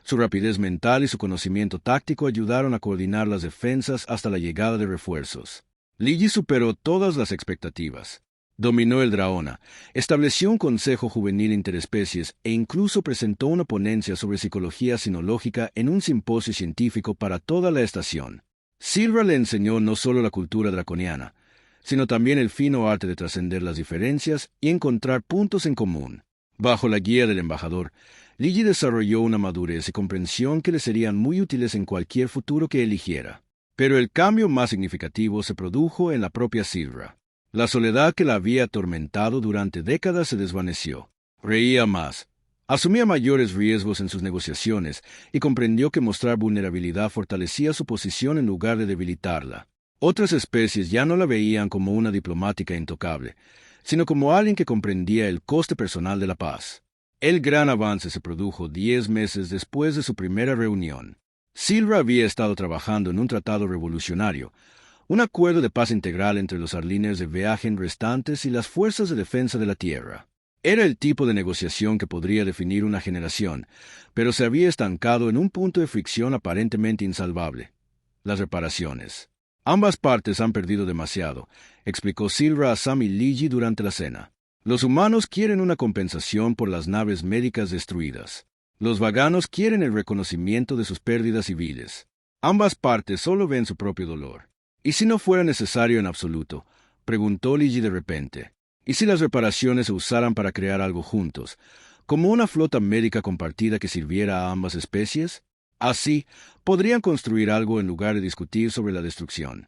Su rapidez mental y su conocimiento táctico ayudaron a coordinar las defensas hasta la llegada de refuerzos. Li Yi superó todas las expectativas. Dominó el Draona, estableció un consejo juvenil interespecies e incluso presentó una ponencia sobre psicología sinológica en un simposio científico para toda la estación. Silra le enseñó no solo la cultura draconiana, sino también el fino arte de trascender las diferencias y encontrar puntos en común. Bajo la guía del embajador, Li Yi desarrolló una madurez y comprensión que le serían muy útiles en cualquier futuro que eligiera. Pero el cambio más significativo se produjo en la propia Silra. La soledad que la había atormentado durante décadas se desvaneció. Reía más, asumía mayores riesgos en sus negociaciones y comprendió que mostrar vulnerabilidad fortalecía su posición en lugar de debilitarla. Otras especies ya no la veían como una diplomática intocable, sino como alguien que comprendía el coste personal de la paz. El gran avance se produjo 10 meses después de su primera reunión. Silra había estado trabajando en un tratado revolucionario, un acuerdo de paz integral entre los Arliners de Veagen restantes y las fuerzas de defensa de la tierra. Era el tipo de negociación que podría definir una generación, pero se había estancado en un punto de fricción aparentemente insalvable: las reparaciones. Ambas partes han perdido demasiado, explicó Silra a Sam y Ligi durante la cena. Los humanos quieren una compensación por las naves médicas destruidas. Los vaganos quieren el reconocimiento de sus pérdidas civiles. Ambas partes solo ven su propio dolor. ¿Y si no fuera necesario en absoluto?, preguntó Ligi de repente. ¿Y si las reparaciones se usaran para crear algo juntos, como una flota médica compartida que sirviera a ambas especies? Así, podrían construir algo en lugar de discutir sobre la destrucción.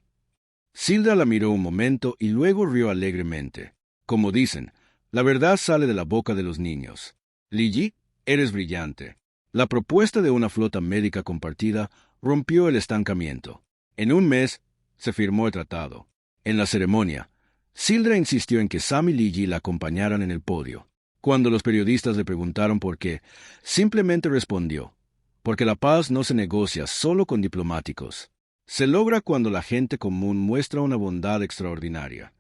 Silda la miró un momento y luego rió alegremente. Como dicen, la verdad sale de la boca de los niños. Ligi, eres brillante. La propuesta de una flota médica compartida rompió el estancamiento. En un mes, se firmó el tratado. En la ceremonia, Sildra insistió en que Sam y Ligi la acompañaran en el podio. Cuando los periodistas le preguntaron por qué, simplemente respondió: porque la paz no se negocia solo con diplomáticos. Se logra cuando la gente común muestra una bondad extraordinaria.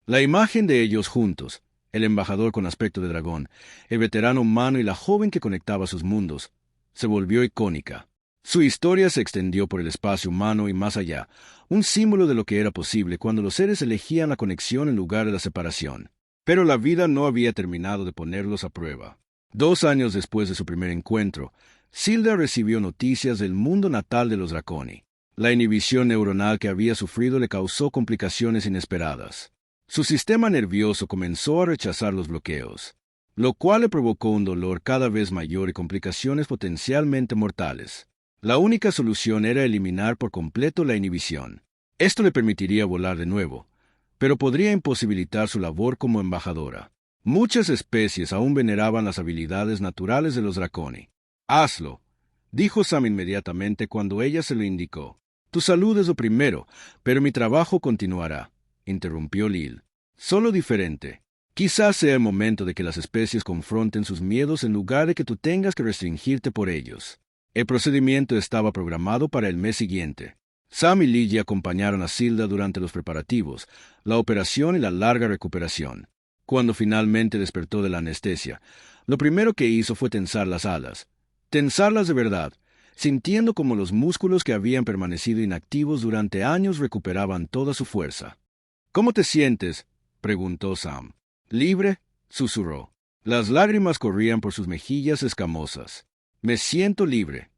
La imagen de ellos juntos, el embajador con aspecto de dragón, el veterano humano y la joven que conectaba sus mundos, se volvió icónica. Su historia se extendió por el espacio humano y más allá, un símbolo de lo que era posible cuando los seres elegían la conexión en lugar de la separación. Pero la vida no había terminado de ponerlos a prueba. 2 años después de su primer encuentro, Silda recibió noticias del mundo natal de los Draconi. La inhibición neuronal que había sufrido le causó complicaciones inesperadas. Su sistema nervioso comenzó a rechazar los bloqueos, lo cual le provocó un dolor cada vez mayor y complicaciones potencialmente mortales. La única solución era eliminar por completo la inhibición. Esto le permitiría volar de nuevo, pero podría imposibilitar su labor como embajadora. Muchas especies aún veneraban las habilidades naturales de los Draconi. «Hazlo», dijo Sam inmediatamente cuando ella se lo indicó. «Tu salud es lo primero, pero mi trabajo continuará», interrumpió Lil. «Solo diferente. Quizás sea el momento de que las especies confronten sus miedos en lugar de que tú tengas que restringirte por ellos». El procedimiento estaba programado para el mes siguiente. Sam y Ligi acompañaron a Silda durante los preparativos, la operación y la larga recuperación. Cuando finalmente despertó de la anestesia, lo primero que hizo fue tensar las alas. Tensarlas de verdad, sintiendo como los músculos que habían permanecido inactivos durante años recuperaban toda su fuerza. «¿Cómo te sientes?», preguntó Sam. «Libre», susurró. Las lágrimas corrían por sus mejillas escamosas. «Me siento libre».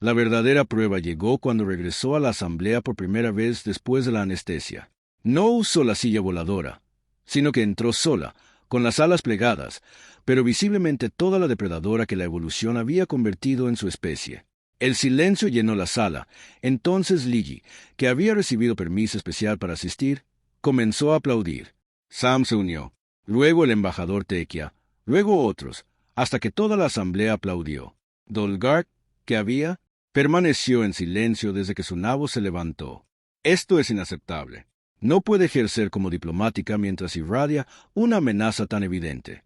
La verdadera prueba llegó cuando regresó a la asamblea por primera vez después de la anestesia. No usó la silla voladora, sino que entró sola, con las alas plegadas, pero visiblemente toda la depredadora que la evolución había convertido en su especie. El silencio llenó la sala. Entonces Ligi, que había recibido permiso especial para asistir, comenzó a aplaudir. Sam se unió, luego el embajador Tekia, luego otros, hasta que toda la asamblea aplaudió. Dolgart, que permaneció en silencio desde que su nabo se levantó. «Esto es inaceptable. No puede ejercer como diplomática mientras irradia una amenaza tan evidente».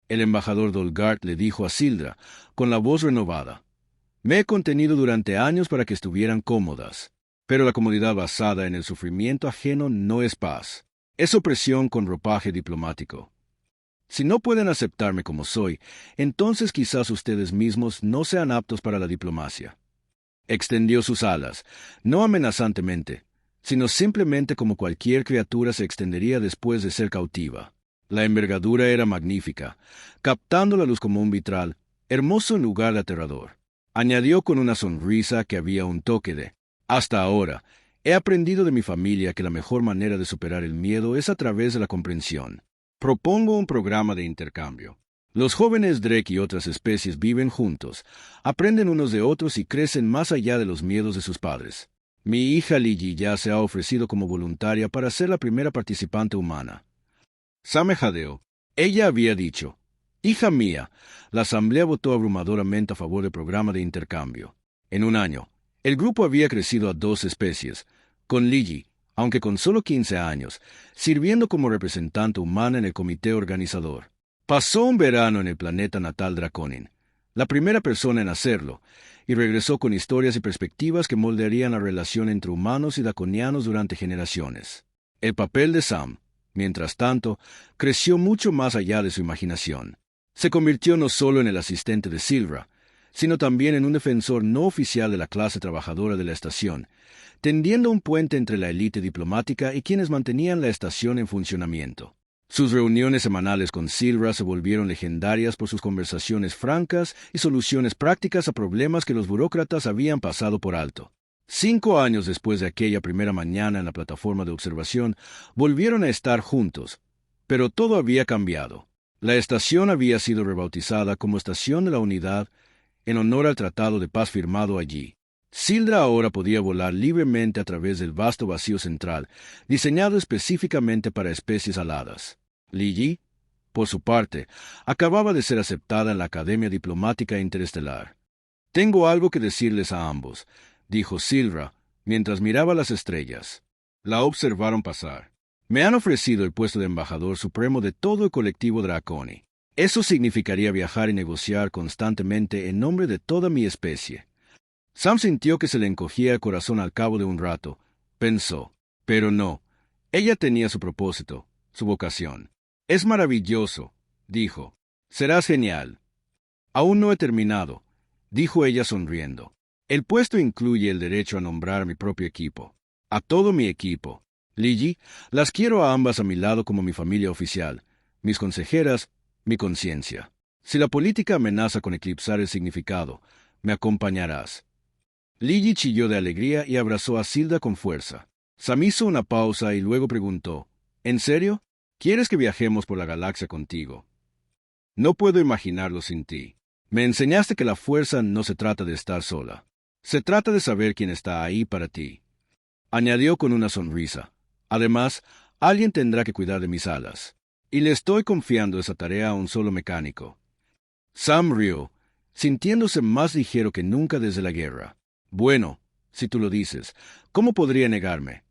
El embajador Dolgart le dijo a Sildra, con la voz renovada: «Me he contenido durante años para que estuvieran cómodas, pero la comodidad basada en el sufrimiento ajeno no es paz. Es opresión con ropaje diplomático. Si no pueden aceptarme como soy, entonces quizás ustedes mismos no sean aptos para la diplomacia». Extendió sus alas, no amenazantemente, sino simplemente como cualquier criatura se extendería después de ser cautiva. La envergadura era magnífica, captando la luz como un vitral, hermoso en lugar de aterrador. Añadió con una sonrisa que había un toque de: «Hasta ahora, he aprendido de mi familia que la mejor manera de superar el miedo es a través de la comprensión. Propongo un programa de intercambio. Los jóvenes Drake y otras especies viven juntos, aprenden unos de otros y crecen más allá de los miedos de sus padres. Mi hija Lily ya se ha ofrecido como voluntaria para ser la primera participante humana. Sam me jadeó. Ella había dicho, hija mía, la asamblea votó abrumadoramente a favor del programa de intercambio. En un año, el grupo había crecido a 2 especies, con Lily, aunque con solo 15 años, sirviendo como representante humana en el comité organizador. Pasó un verano en el planeta natal Draconin, la primera persona en hacerlo, y regresó con historias y perspectivas que moldearían la relación entre humanos y draconianos durante generaciones. El papel de Sam, mientras tanto, creció mucho más allá de su imaginación. Se convirtió no solo en el asistente de Silvra, sino también en un defensor no oficial de la clase trabajadora de la estación, tendiendo un puente entre la élite diplomática y quienes mantenían la estación en funcionamiento. Sus reuniones semanales con Silvra se volvieron legendarias por sus conversaciones francas y soluciones prácticas a problemas que los burócratas habían pasado por alto. 5 años después de aquella primera mañana en la plataforma de observación, volvieron a estar juntos, pero todo había cambiado. La estación había sido rebautizada como Estación de la Unidad en honor al tratado de paz firmado allí. Sildra ahora podía volar libremente a través del vasto vacío central, diseñado específicamente para especies aladas. Lily, por su parte, acababa de ser aceptada en la Academia Diplomática Interestelar. «Tengo algo que decirles a ambos», dijo Silvra, mientras miraba las estrellas. La observaron pasar. «Me han ofrecido el puesto de embajador supremo de todo el colectivo Draconi. Eso significaría viajar y negociar constantemente en nombre de toda mi especie». Sam sintió que se le encogía el corazón al cabo de un rato. Pensó, pero no. Ella tenía su propósito, su vocación. «Es maravilloso», dijo. «Serás genial». «Aún no he terminado», dijo ella sonriendo. «El puesto incluye el derecho a nombrar a mi propio equipo. A todo mi equipo. Lily, las quiero a ambas a mi lado como mi familia oficial, mis consejeras, mi conciencia. Si la política amenaza con eclipsar el significado, me acompañarás». Lily chilló de alegría y abrazó a Silda con fuerza. Sam hizo una pausa y luego preguntó, «¿En serio? ¿Quieres que viajemos por la galaxia contigo?» «No puedo imaginarlo sin ti. Me enseñaste que la fuerza no se trata de estar sola. Se trata de saber quién está ahí para ti», añadió con una sonrisa. «Además, alguien tendrá que cuidar de mis alas. Y le estoy confiando esa tarea a un solo mecánico». Sam rió, sintiéndose más ligero que nunca desde la guerra. «Bueno, si tú lo dices, ¿cómo podría negarme?»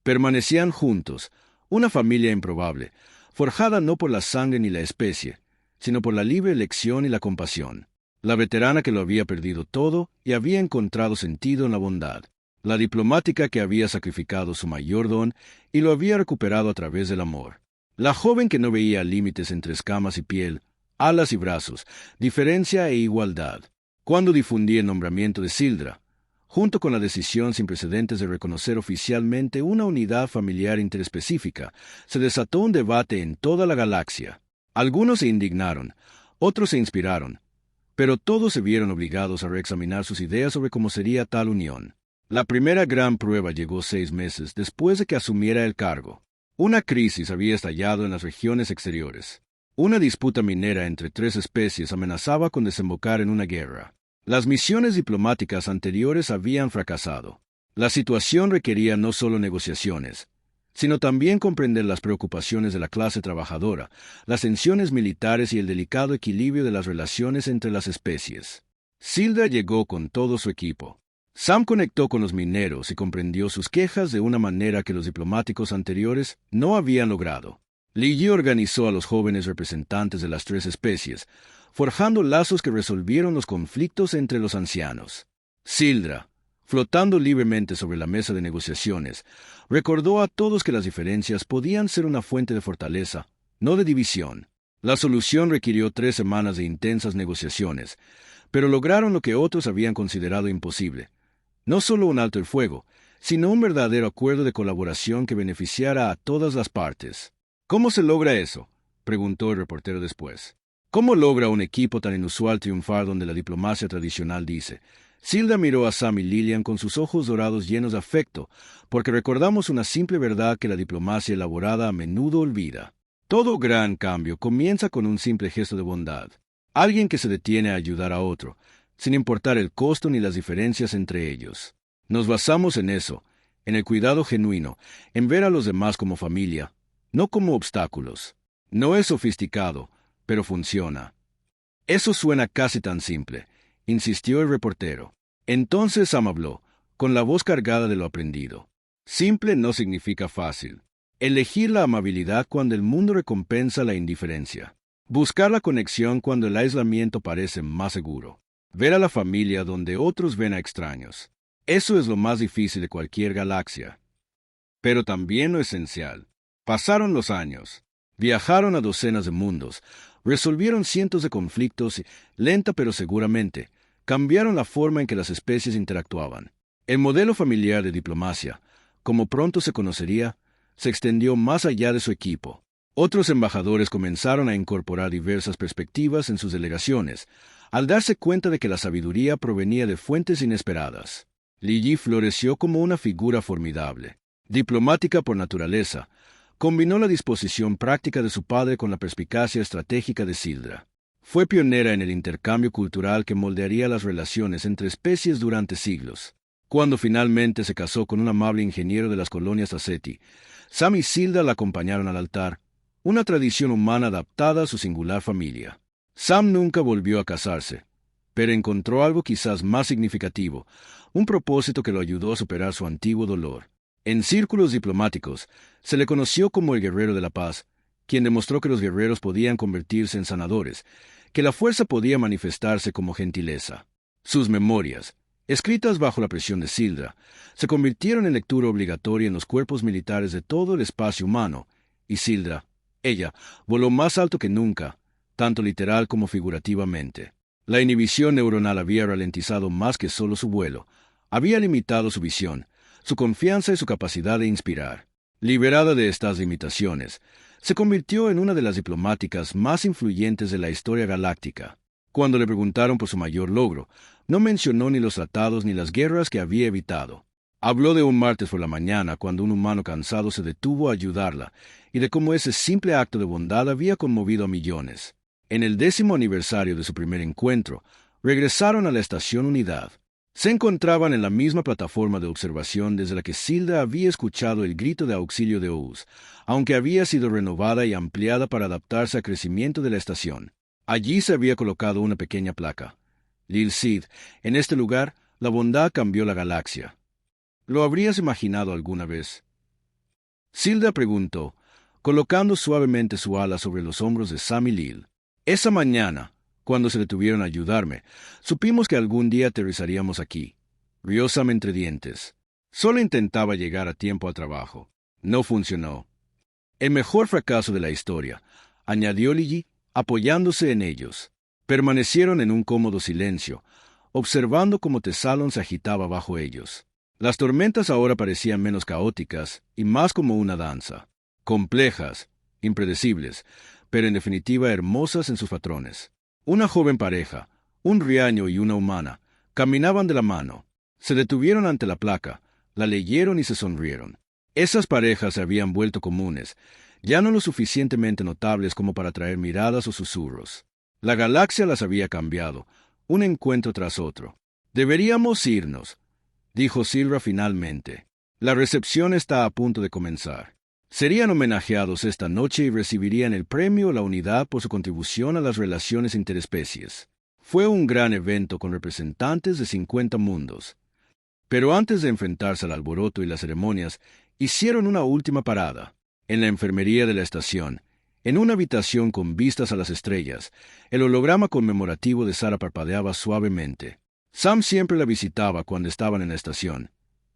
Permanecían juntos, una familia improbable, forjada no por la sangre ni la especie, sino por la libre elección y la compasión. La veterana que lo había perdido todo y había encontrado sentido en la bondad. La diplomática que había sacrificado su mayor don y lo había recuperado a través del amor. La joven que no veía límites entre escamas y piel, alas y brazos, diferencia e igualdad. Cuando difundí el nombramiento de Sildra, junto con la decisión sin precedentes de reconocer oficialmente una unidad familiar interespecífica, se desató un debate en toda la galaxia. Algunos se indignaron, otros se inspiraron, pero todos se vieron obligados a reexaminar sus ideas sobre cómo sería tal unión. La primera gran prueba llegó 6 meses después de que asumiera el cargo. Una crisis había estallado en las regiones exteriores. Una disputa minera entre 3 especies amenazaba con desembocar en una guerra. Las misiones diplomáticas anteriores habían fracasado. La situación requería no solo negociaciones, sino también comprender las preocupaciones de la clase trabajadora, las tensiones militares y el delicado equilibrio de las relaciones entre las especies. Sildra llegó con todo su equipo. Sam conectó con los mineros y comprendió sus quejas de una manera que los diplomáticos anteriores no habían logrado. Lily organizó a los jóvenes representantes de las 3 especies, forjando lazos que resolvieron los conflictos entre los ancianos. Sildra, flotando libremente sobre la mesa de negociaciones, recordó a todos que las diferencias podían ser una fuente de fortaleza, no de división. La solución requirió 3 semanas de intensas negociaciones, pero lograron lo que otros habían considerado imposible. No solo un alto el fuego, sino un verdadero acuerdo de colaboración que beneficiara a todas las partes. «¿Cómo se logra eso?», preguntó el reportero después. «¿Cómo logra un equipo tan inusual triunfar donde la diplomacia tradicional dice?» Sildra miró a Sam y Lillian con sus ojos dorados llenos de afecto, porque recordamos una simple verdad que la diplomacia elaborada a menudo olvida. Todo gran cambio comienza con un simple gesto de bondad. Alguien que se detiene a ayudar a otro, sin importar el costo ni las diferencias entre ellos. Nos basamos en eso, en el cuidado genuino, en ver a los demás como familia, no como obstáculos. No es sofisticado, pero funciona. Eso suena casi tan simple, insistió el reportero. Entonces Sam habló, con la voz cargada de lo aprendido. Simple no significa fácil. Elegir la amabilidad cuando el mundo recompensa la indiferencia. Buscar la conexión cuando el aislamiento parece más seguro. Ver a la familia donde otros ven a extraños. Eso es lo más difícil de cualquier galaxia. Pero también lo esencial. Pasaron los años. Viajaron a docenas de mundos. Resolvieron cientos de conflictos y, lenta pero seguramente, cambiaron la forma en que las especies interactuaban. El modelo familiar de diplomacia, como pronto se conocería, se extendió más allá de su equipo. Otros embajadores comenzaron a incorporar diversas perspectivas en sus delegaciones, al darse cuenta de que la sabiduría provenía de fuentes inesperadas. Li Yi floreció como una figura formidable. Diplomática por naturaleza, combinó la disposición práctica de su padre con la perspicacia estratégica de Sildra. Fue pionera en el intercambio cultural que moldearía las relaciones entre especies durante siglos. Cuando finalmente se casó con un amable ingeniero de las colonias Aceti, Sam y Sildra la acompañaron al altar, una tradición humana adaptada a su singular familia. Sam nunca volvió a casarse, pero encontró algo quizás más significativo, un propósito que lo ayudó a superar su antiguo dolor. En círculos diplomáticos, se le conoció como el guerrero de la paz, quien demostró que los guerreros podían convertirse en sanadores, que la fuerza podía manifestarse como gentileza. Sus memorias, escritas bajo la presión de Sildra, se convirtieron en lectura obligatoria en los cuerpos militares de todo el espacio humano, y Sildra, ella, voló más alto que nunca, tanto literal como figurativamente. La inhibición neuronal había ralentizado más que solo su vuelo, había limitado su visión, su confianza y su capacidad de inspirar. Liberada de estas limitaciones, se convirtió en una de las diplomáticas más influyentes de la historia galáctica. Cuando le preguntaron por su mayor logro, no mencionó ni los tratados ni las guerras que había evitado. Habló de un martes por la mañana cuando un humano cansado se detuvo a ayudarla, y de cómo ese simple acto de bondad había conmovido a millones. En el 10º aniversario de su primer encuentro, regresaron a la Estación Unidad. Se encontraban en la misma plataforma de observación desde la que Sildra había escuchado el grito de auxilio de Ouz, aunque había sido renovada y ampliada para adaptarse al crecimiento de la estación. Allí se había colocado una pequeña placa. Lil Sid, en este lugar, la bondad cambió la galaxia. ¿Lo habrías imaginado alguna vez? Sildra preguntó, colocando suavemente su ala sobre los hombros de Sam y Lil. Esa mañana, cuando se detuvieron a ayudarme, supimos que algún día aterrizaríamos aquí. Rió Sam entre dientes. Solo intentaba llegar a tiempo al trabajo. No funcionó. El mejor fracaso de la historia, añadió Li Yi, apoyándose en ellos. Permanecieron en un cómodo silencio, observando cómo Tesalon se agitaba bajo ellos. Las tormentas ahora parecían menos caóticas y más como una danza. Complejas, impredecibles, pero en definitiva hermosas en sus patrones. Una joven pareja, un riaño y una humana, caminaban de la mano. Se detuvieron ante la placa, la leyeron y se sonrieron. Esas parejas se habían vuelto comunes, ya no lo suficientemente notables como para atraer miradas o susurros. La galaxia las había cambiado, un encuentro tras otro. «Deberíamos irnos», dijo Sildra finalmente. «La recepción está a punto de comenzar». Serían homenajeados esta noche y recibirían el premio La Unidad por su contribución a las relaciones interespecies. Fue un gran evento con representantes de 50 mundos. Pero antes de enfrentarse al alboroto y las ceremonias, hicieron una última parada. En la enfermería de la estación, en una habitación con vistas a las estrellas, el holograma conmemorativo de Sara parpadeaba suavemente. Sam siempre la visitaba cuando estaban en la estación,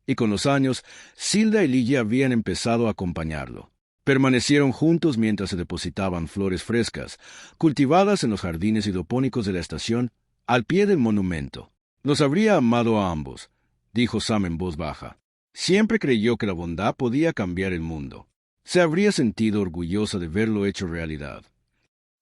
y con los años, Sildra y Li Yi habían empezado a acompañarlo. Permanecieron juntos mientras se depositaban flores frescas, cultivadas en los jardines hidropónicos de la estación, al pie del monumento. Los habría amado a ambos, dijo Sam en voz baja. Siempre creyó que la bondad podía cambiar el mundo. Se habría sentido orgullosa de verlo hecho realidad.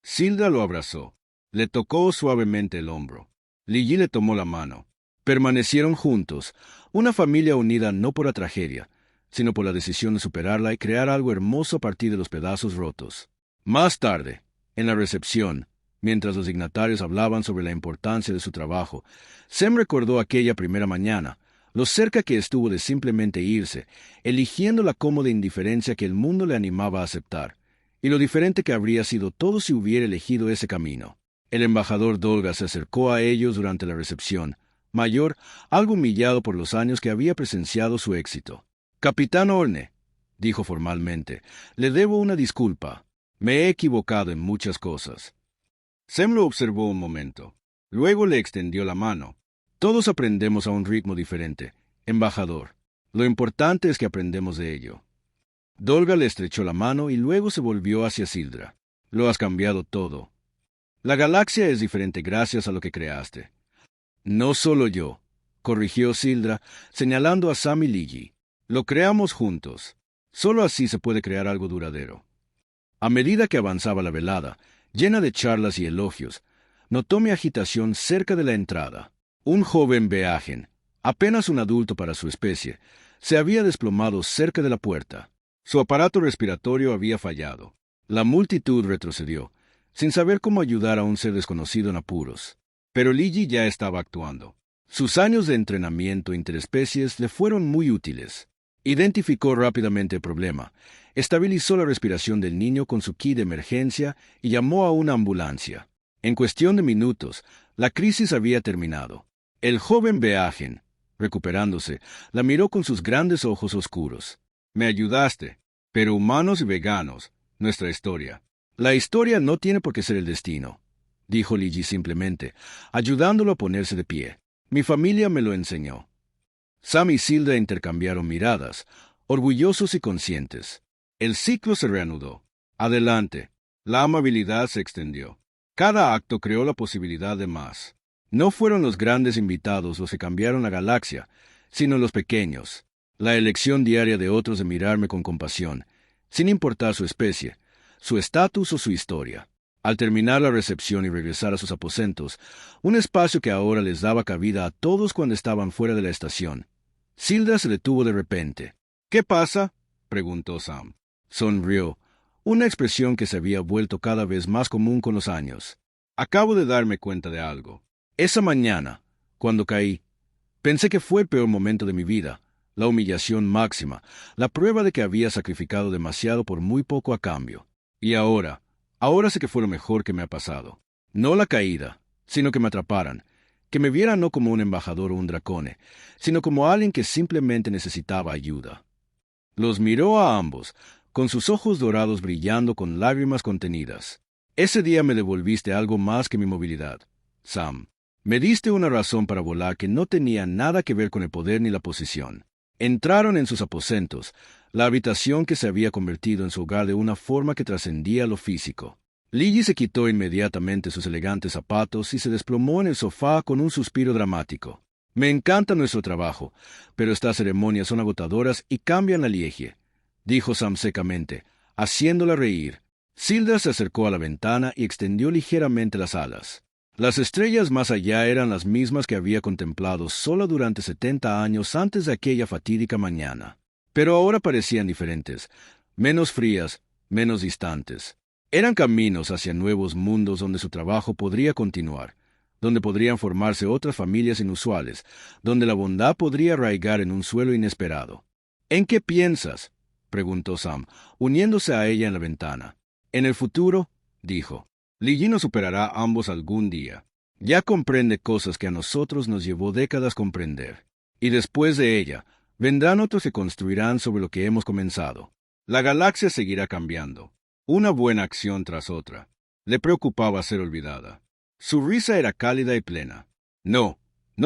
Sildra lo abrazó. Le tocó suavemente el hombro. Li Yi le tomó la mano. Permanecieron juntos, una familia unida no por la tragedia, sino por la decisión de superarla y crear algo hermoso a partir de los pedazos rotos. Más tarde, en la recepción, mientras los dignatarios hablaban sobre la importancia de su trabajo, Sem recordó aquella primera mañana, lo cerca que estuvo de simplemente irse, eligiendo la cómoda indiferencia que el mundo le animaba a aceptar, y lo diferente que habría sido todo si hubiera elegido ese camino. El embajador Dolga se acercó a ellos durante la recepción, mayor, algo humillado por los años que había presenciado su éxito. «Capitán Orne», dijo formalmente, «le debo una disculpa. Me he equivocado en muchas cosas». Sem lo observó un momento. Luego le extendió la mano. «Todos aprendemos a un ritmo diferente, embajador. Lo importante es que aprendemos de ello». Dolga le estrechó la mano y luego se volvió hacia Sildra. «Lo has cambiado todo. La galaxia es diferente gracias a lo que creaste». «No solo yo», corrigió Sildra, señalando a Sam y Ligi. «Lo creamos juntos. Solo así se puede crear algo duradero». A medida que avanzaba la velada, llena de charlas y elogios, notó mi agitación cerca de la entrada. Un joven Beagen, apenas un adulto para su especie, se había desplomado cerca de la puerta. Su aparato respiratorio había fallado. La multitud retrocedió, sin saber cómo ayudar a un ser desconocido en apuros. Pero Ligi ya estaba actuando. Sus años de entrenamiento interespecies le fueron muy útiles. Identificó rápidamente el problema, estabilizó la respiración del niño con su ki de emergencia y llamó a una ambulancia. En cuestión de minutos, la crisis había terminado. El joven Beagen, recuperándose, la miró con sus grandes ojos oscuros. «Me ayudaste, pero humanos y veganos, nuestra historia». «La historia no tiene por qué ser el destino», dijo Ligi simplemente, ayudándolo a ponerse de pie. «Mi familia me lo enseñó». Sam y Sildra intercambiaron miradas, orgullosos y conscientes. El ciclo se reanudó. Adelante. La amabilidad se extendió. Cada acto creó la posibilidad de más. No fueron los grandes invitados los que cambiaron la galaxia, sino los pequeños. La elección diaria de otros de mirarme con compasión, sin importar su especie, su estatus o su historia. Al terminar la recepción y regresar a sus aposentos, un espacio que ahora les daba cabida a todos cuando estaban fuera de la estación, Sildra se detuvo de repente. «¿Qué pasa?», preguntó Sam. Sonrió, una expresión que se había vuelto cada vez más común con los años. «Acabo de darme cuenta de algo. Esa mañana, cuando caí, pensé que fue el peor momento de mi vida, la humillación máxima, la prueba de que había sacrificado demasiado por muy poco a cambio. Y ahora sé que fue lo mejor que me ha pasado. No la caída, sino que me atraparan, que me vieran no como un embajador o un dracone, sino como alguien que simplemente necesitaba ayuda». Los miró a ambos, con sus ojos dorados brillando con lágrimas contenidas. «Ese día me devolviste algo más que mi movilidad, Sam. Me diste una razón para volar que no tenía nada que ver con el poder ni la posición». Entraron en sus aposentos, la habitación que se había convertido en su hogar de una forma que trascendía lo físico. Ligi se quitó inmediatamente sus elegantes zapatos y se desplomó en el sofá con un suspiro dramático. «Me encanta nuestro trabajo, pero estas ceremonias son agotadoras y cambian la Liegie», dijo Sam secamente, haciéndola reír. Sildra se acercó a la ventana y extendió ligeramente las alas. Las estrellas más allá eran las mismas que había contemplado solo durante 70 años antes de aquella fatídica mañana. Pero ahora parecían diferentes, menos frías, menos distantes. Eran caminos hacia nuevos mundos donde su trabajo podría continuar, donde podrían formarse otras familias inusuales, donde la bondad podría arraigar en un suelo inesperado. «¿En qué piensas?», preguntó Sam, uniéndose a ella en la ventana. «En el futuro», dijo. «Ligi nos superará a ambos algún día. Ya comprende cosas que a nosotros nos llevó décadas comprender. Y después de ella, vendrán otros que construirán sobre lo que hemos comenzado. La galaxia seguirá cambiando, una buena acción tras otra». Le preocupaba ser olvidada. Su risa era cálida y plena. No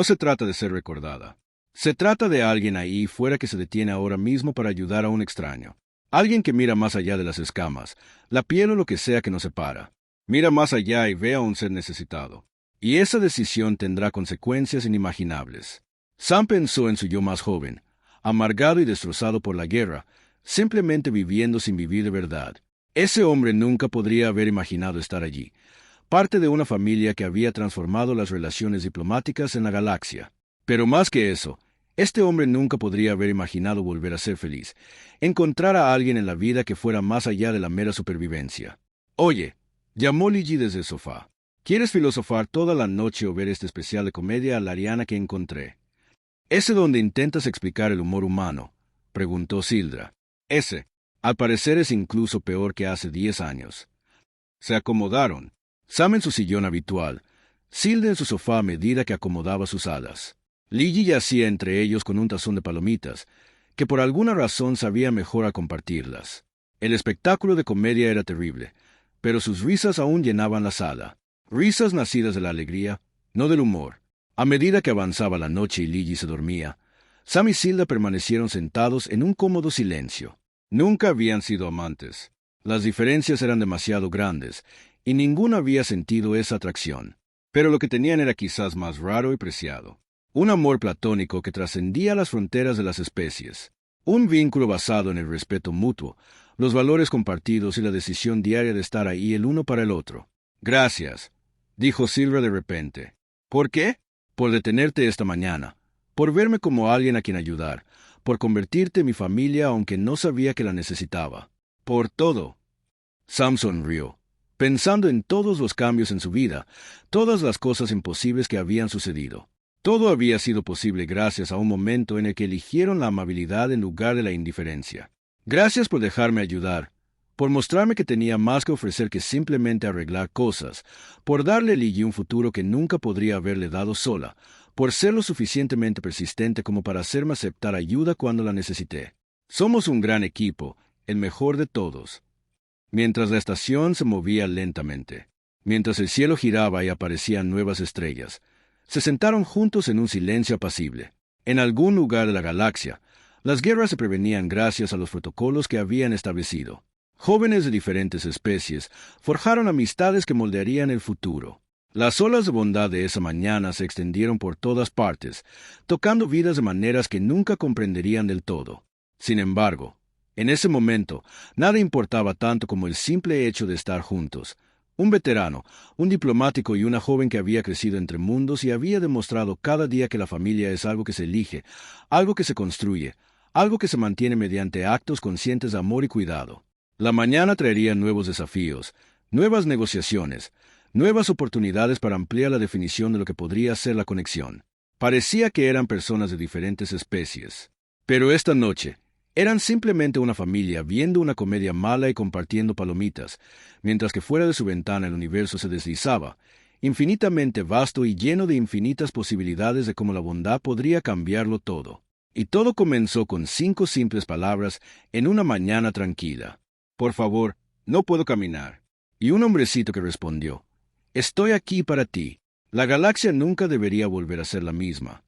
se trata de ser recordada. Se trata de alguien ahí fuera que se detiene ahora mismo para ayudar a un extraño. Alguien que mira más allá de las escamas, la piel o lo que sea que nos separa. Mira más allá y ve a un ser necesitado. Y esa decisión tendrá consecuencias inimaginables. Sam pensó en su yo más joven, amargado y destrozado por la guerra, simplemente viviendo sin vivir de verdad. Ese hombre nunca podría haber imaginado estar allí, parte de una familia que había transformado las relaciones diplomáticas en la galaxia. Pero más que eso, este hombre nunca podría haber imaginado volver a ser feliz, encontrar a alguien en la vida que fuera más allá de la mera supervivencia. «Oye», llamó Ligi desde el sofá, «¿quieres filosofar toda la noche o ver este especial de comedia a la Ariana que encontré?» ¿Ese donde intentas explicar el humor humano?, preguntó Sildra. Ese, al parecer, es incluso peor que hace 10 años. Se acomodaron, Sam en su sillón habitual, Sildra en su sofá a medida que acomodaba sus alas. Lily yacía entre ellos con un tazón de palomitas, que por alguna razón sabía mejor a compartirlas. El espectáculo de comedia era terrible, pero sus risas aún llenaban la sala. Risas nacidas de la alegría, no del humor. A medida que avanzaba la noche y Lily se dormía, Sam y Sildra permanecieron sentados en un cómodo silencio. Nunca habían sido amantes. Las diferencias eran demasiado grandes, y ninguno había sentido esa atracción. Pero lo que tenían era quizás más raro y preciado. Un amor platónico que trascendía las fronteras de las especies. Un vínculo basado en el respeto mutuo, los valores compartidos y la decisión diaria de estar ahí el uno para el otro. Gracias, dijo Sildra de repente. ¿Por qué? Por detenerte esta mañana, por verme como alguien a quien ayudar, por convertirte en mi familia aunque no sabía que la necesitaba. Por todo. Sam sonrió, pensando en todos los cambios en su vida, todas las cosas imposibles que habían sucedido. Todo había sido posible gracias a un momento en el que eligieron la amabilidad en lugar de la indiferencia. Gracias por dejarme ayudar, por mostrarme que tenía más que ofrecer que simplemente arreglar cosas, por darle a Lily un futuro que nunca podría haberle dado sola, por ser lo suficientemente persistente como para hacerme aceptar ayuda cuando la necesité. Somos un gran equipo, el mejor de todos. Mientras la estación se movía lentamente, mientras el cielo giraba y aparecían nuevas estrellas, se sentaron juntos en un silencio apacible. En algún lugar de la galaxia, las guerras se prevenían gracias a los protocolos que habían establecido. Jóvenes de diferentes especies forjaron amistades que moldearían el futuro. Las olas de bondad de esa mañana se extendieron por todas partes, tocando vidas de maneras que nunca comprenderían del todo. Sin embargo, en ese momento, nada importaba tanto como el simple hecho de estar juntos. Un veterano, un diplomático y una joven que había crecido entre mundos y había demostrado cada día que la familia es algo que se elige, algo que se construye, algo que se mantiene mediante actos conscientes de amor y cuidado. La mañana traería nuevos desafíos, nuevas negociaciones, nuevas oportunidades para ampliar la definición de lo que podría ser la conexión. Parecía que eran personas de diferentes especies. Pero esta noche, eran simplemente una familia viendo una comedia mala y compartiendo palomitas, mientras que fuera de su ventana el universo se deslizaba, infinitamente vasto y lleno de infinitas posibilidades de cómo la bondad podría cambiarlo todo. Y todo comenzó con 5 simples palabras en una mañana tranquila. Por favor, no puedo caminar. Y un hombrecito que respondió, estoy aquí para ti. La galaxia nunca debería volver a ser la misma.